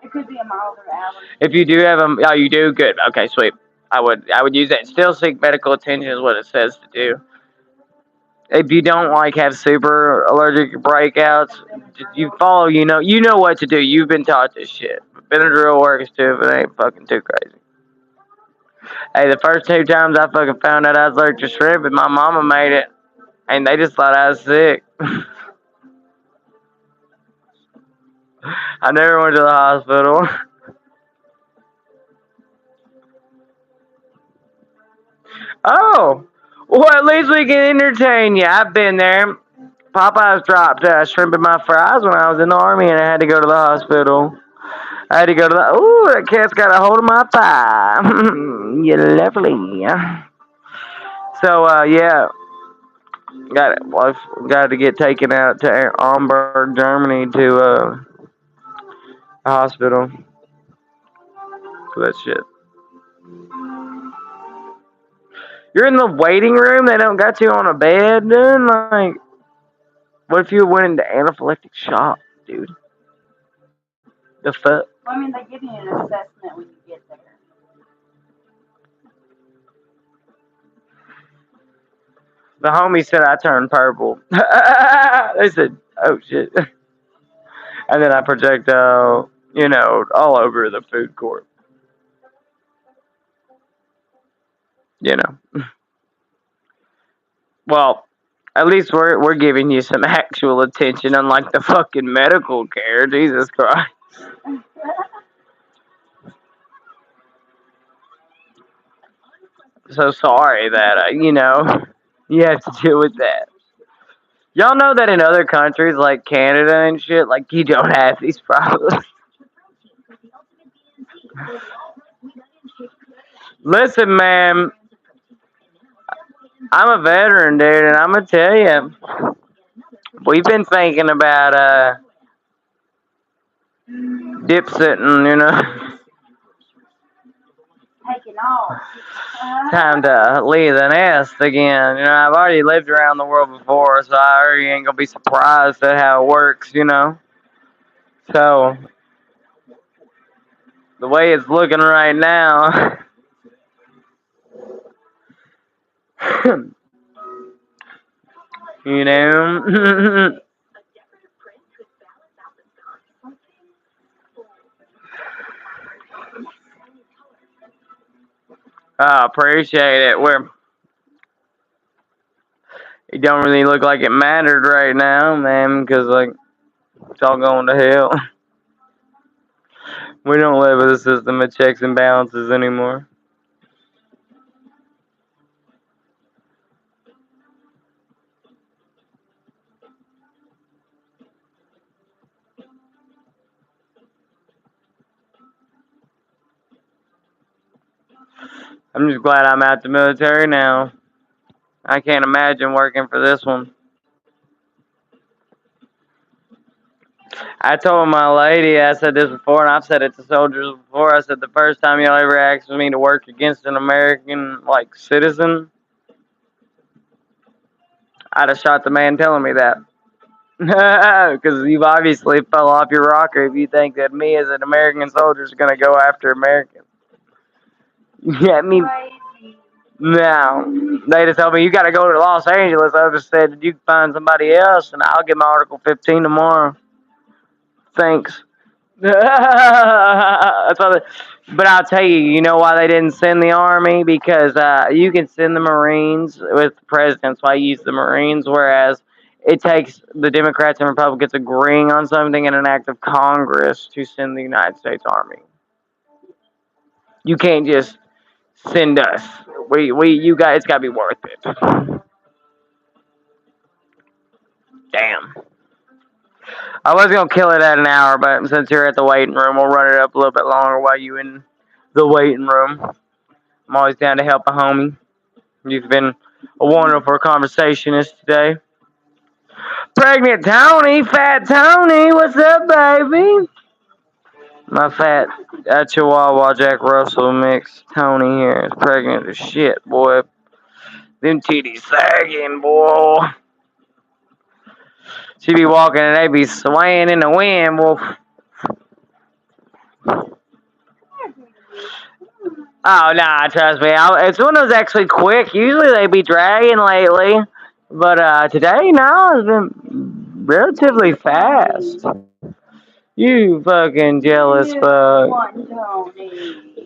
It could be a milder allergy. If you do have them, oh, you do. Good. Okay, sweet. I would use that. Still seek medical attention is what it says to do. If you don't like have super allergic breakouts, you follow. You know what to do. You've been taught this shit. Benadryl works too, but it ain't fucking too crazy. Hey, the first two times I fucking found out I was allergic to shrimp, and my mama made it, and they just thought I was sick. I never went to the hospital. Oh, well, at least we can entertain you. I've been there. Popeyes dropped shrimp in my fries when I was in the army, and I had to go to the hospital. I had to go to the. Ooh, that cat's got a hold of my thigh. You lovely. Yeah, got to get taken out to Hamburg, Germany, to a hospital for that shit. You're in the waiting room. They don't got you on a bed, dude. Like, what if you went into anaphylactic shock, dude? The fuck? Well, I mean, they give you an assessment when you get there. The homie said I turned purple. They said, "Oh shit," and then I projectile, all over the food court. You know. Well, at least we're giving you some actual attention, unlike the fucking medical care. Jesus Christ. So sorry that you have to deal with that. Y'all know that in other countries like Canada and shit, like you don't have these problems. Listen, man, I'm a veteran, dude, and I'm gonna tell you, we've been thinking about dip sitting, Taking off. time to leave the nest again. I've already lived around the world before, so I already ain't gonna be surprised at how it works. So the way it's looking right now, you know. I appreciate it. It don't really look like it mattered right now, man, because like it's all going to hell. We don't live with a system of checks and balances anymore. I'm just glad I'm out the military now. I can't imagine working for this one. I told my lady, I said this before, and I've said it to soldiers before. I said the first time y'all ever asked me to work against an American like citizen, I'd have shot the man telling me that. Because you've obviously fell off your rocker if you think that me as an American soldier is gonna go after Americans. Yeah, I mean, Crazy. no. They just told me you got to go to Los Angeles. I just said you can find somebody else, and I'll get my Article 15 tomorrow. Thanks. That's why but I'll tell you, you know why they didn't send the army? Because you can send the Marines with the presidents. Why use the Marines? Whereas it takes the Democrats and Republicans agreeing on something in an act of Congress to send the United States Army. You can't just send us. You guys, it's got to be worth it. Damn. I was gonna kill it at an hour, but since you're at the waiting room, we'll run it up a little bit longer while you in the waiting room. I'm always down to help a homie. You've been a wonderful conversationist today. Pregnant Tony, Fat Tony, what's up, baby? My fat Chihuahua Jack Russell mix Tony here is pregnant as shit, boy. Them titties sagging, boy. She be walking and they be swaying in the wind, boy. Oh, nah, trust me. It's one of those actually quick. Usually they be dragging lately. But today, no, it's been relatively fast. You fucking jealous fuck.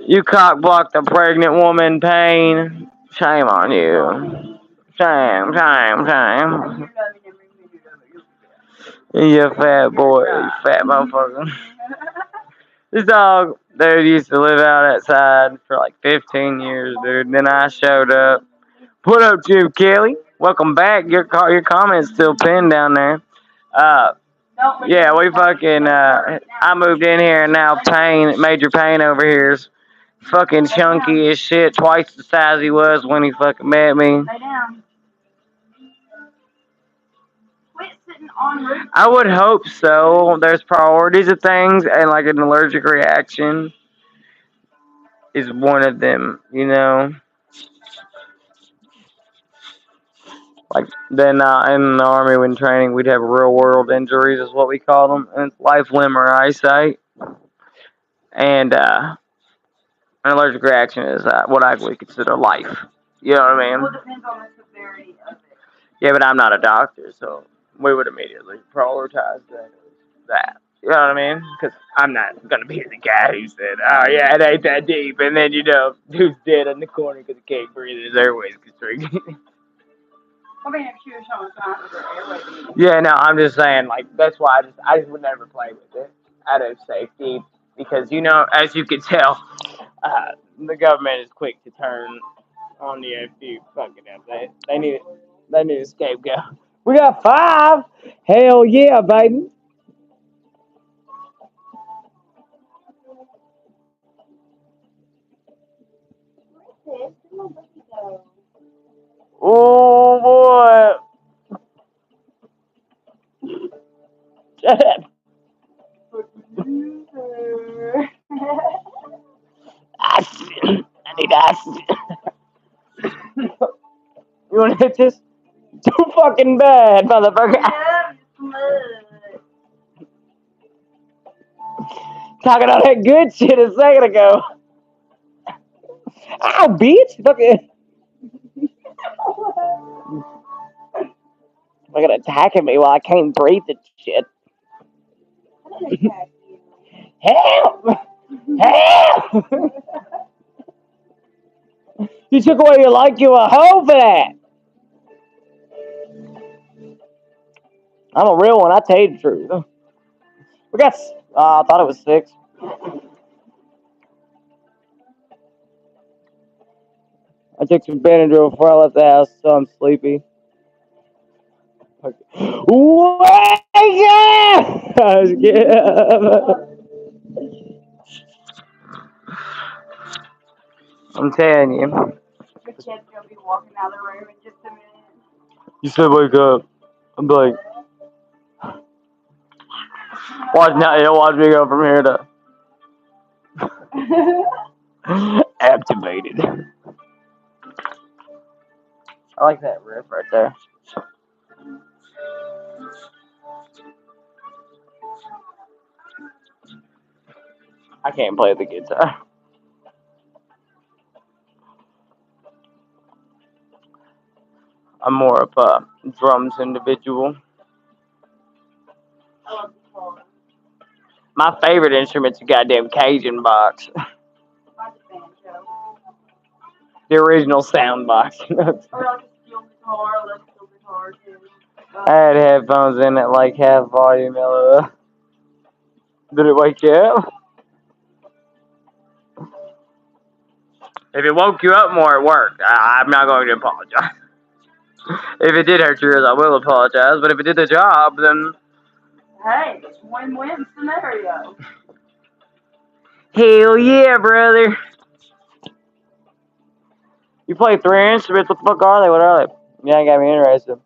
You cock blocked a pregnant woman pain. Shame on you. Shame, shame, shame. You fat boy, you fat motherfucker. This dog, dude, used to live out outside for like 15 years, dude. Then I showed up. What up, Jim Kelly? Welcome back. Your comment's still pinned down there. Uh, yeah, we fucking. I moved in here and now Major Pain over here is fucking chunky as shit, twice the size he was when he fucking met me. Lay down. Quit sitting on roof. I would hope so. There's priorities of things, and like an allergic reaction is one of them. You know, like then in the army when training, we'd have real world injuries, is what we call them, and it's life, limb, or eyesight. And an allergic reaction is what I would consider life. You know what I mean? Well, it depends on the severity of it. Yeah, but I'm not a doctor, so we would immediately prioritize that. You know what I mean? Because I'm not gonna be the guy who said, "Oh yeah, it ain't that deep," and then who's dead in the corner because he can't breathe, his airways constricted. I mean, if she was showing signs of her airway. Yeah, no, I'm just saying, like that's why I just would never play with it out of safety because as you can tell, the government is quick to turn on you if you fucking up. They need a scapegoat. We got 5. Hell yeah, baby. Oh boy. Shut up. Oxygen. I need oxygen. You wanna hit this? Too fucking bad, motherfucker. Talking all that good shit a second ago. Ow, bitch! Fucking. Fucking attacking me while I can't breathe and shit. Help! Help! You took away your like you a hoe for that. I'm a real one. I tell you the truth. We got. I thought it was 6. I took some Benadryl before I left the house, so I'm sleepy. Wake up! I'm telling you. The kid's gonna be walking out of the room in just a minute. You said wake up. I'm like, watch me go from here to activated. I like that riff right there. I can't play the guitar. I'm more of a drums individual. I love the song. My favorite instrument's a goddamn Cajun box. Mine's a banjo. The original sound box. Or like a steel guitar, I love steel guitar too. I had headphones in at like half volume. Did it wake you up? If it woke you up more, it worked. I'm not going to apologize. If it did hurt your ears, I will apologize. But if it did the job, then Hey, win-win scenario. hell yeah, brother. You play 3 instruments. What the fuck are they? What are they? You ain't got me interested.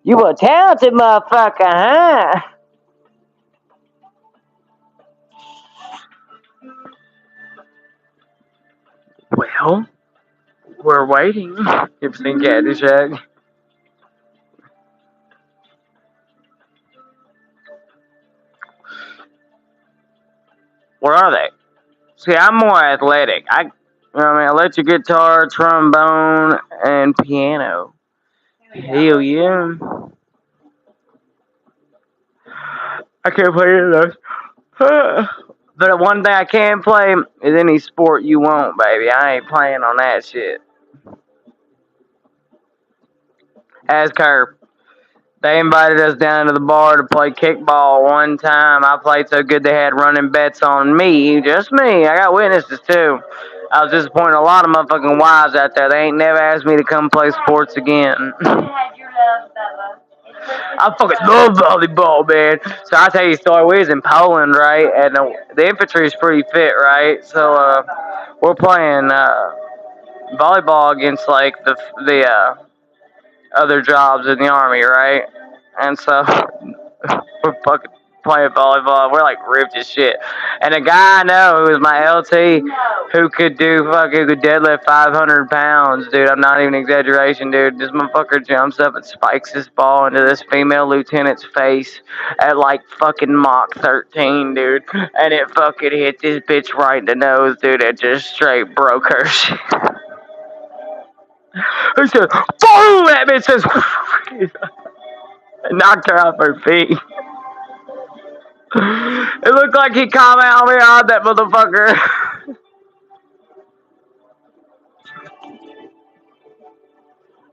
You a talented motherfucker, huh? Well, we're waiting. You ever seen Caddyshack? Where are they? See, I'm more athletic. You know what I mean? Electric guitar, trombone, and piano. Hell yeah. I can't play any of those. But one thing I can play is any sport you want, baby. I ain't playing on that shit. As Curb. They invited us down to the bar to play kickball one time. I played so good they had running bets on me, just me. I got witnesses too. I was disappointing a lot of motherfucking wives out there. They ain't never asked me to come play sports again. I fucking love volleyball, man. So I'll tell you a story. We was in Poland, right? And the infantry is pretty fit, right? So we're playing volleyball against like the other jobs in the army, right? And so we're fucking playing volleyball. We're like ripped as shit. And a guy I know who was my LT who could do fucking could deadlift 500 pounds, dude. I'm not even exaggeration, dude. This motherfucker jumps up and spikes this ball into this female lieutenant's face at like fucking Mach 13, dude. And it fucking hit this bitch right in the nose, dude. It just straight broke her shit. He said, boom! That bitch says, knocked her off her feet. It looked like he commented on that motherfucker.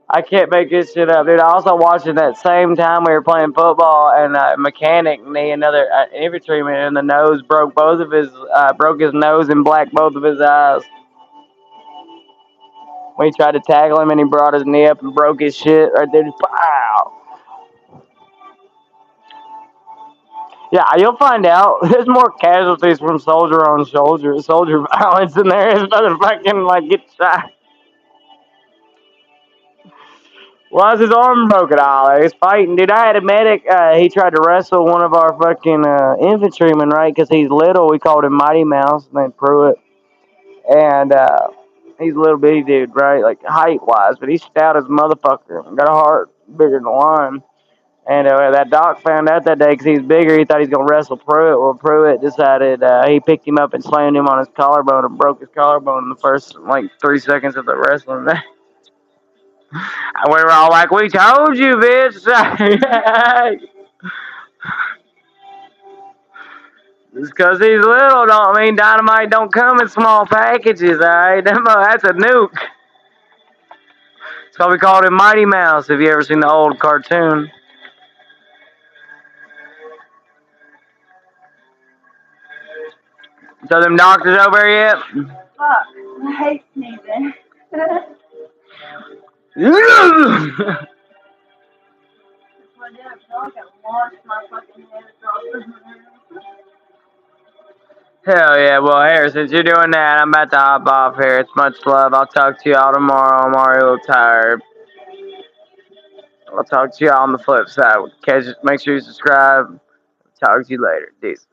I can't make this shit up, dude. I also watched it that same time we were playing football, and a mechanic knee another infantryman in the nose, broke his nose and blacked both of his eyes. We tried to tackle him, and he brought his knee up and broke his shit right there. Pow! Yeah, you'll find out. There's more casualties from soldier violence than there is motherfucking like get shot. Why is his arm broken? All he's fighting, dude. I had a medic. He tried to wrestle one of our fucking infantrymen, right? Because he's little. We called him Mighty Mouse, named Pruitt, and he's a little bitty dude, right? Like height wise, but he's stout as a motherfucker. Got a heart bigger than a lion. And that doc found out that day because he's bigger. He thought he was gonna wrestle Pruitt. Well, Pruitt decided he picked him up and slammed him on his collarbone and broke his collarbone in the first like 3 seconds of the wrestling. We were all like, "We told you, bitch." Just because he's little don't mean dynamite don't come in small packages, alright? That's a nuke. That's why we called him Mighty Mouse, if you ever seen the old cartoon. So them doctors over here yet? Fuck. I hate sneezing. Hell yeah, well, here, since you're doing that, I'm about to hop off here. It's much love. I'll talk to y'all tomorrow. I'm already a little tired. I'll talk to y'all on the flip side. Make sure you subscribe. Talk to you later. Peace.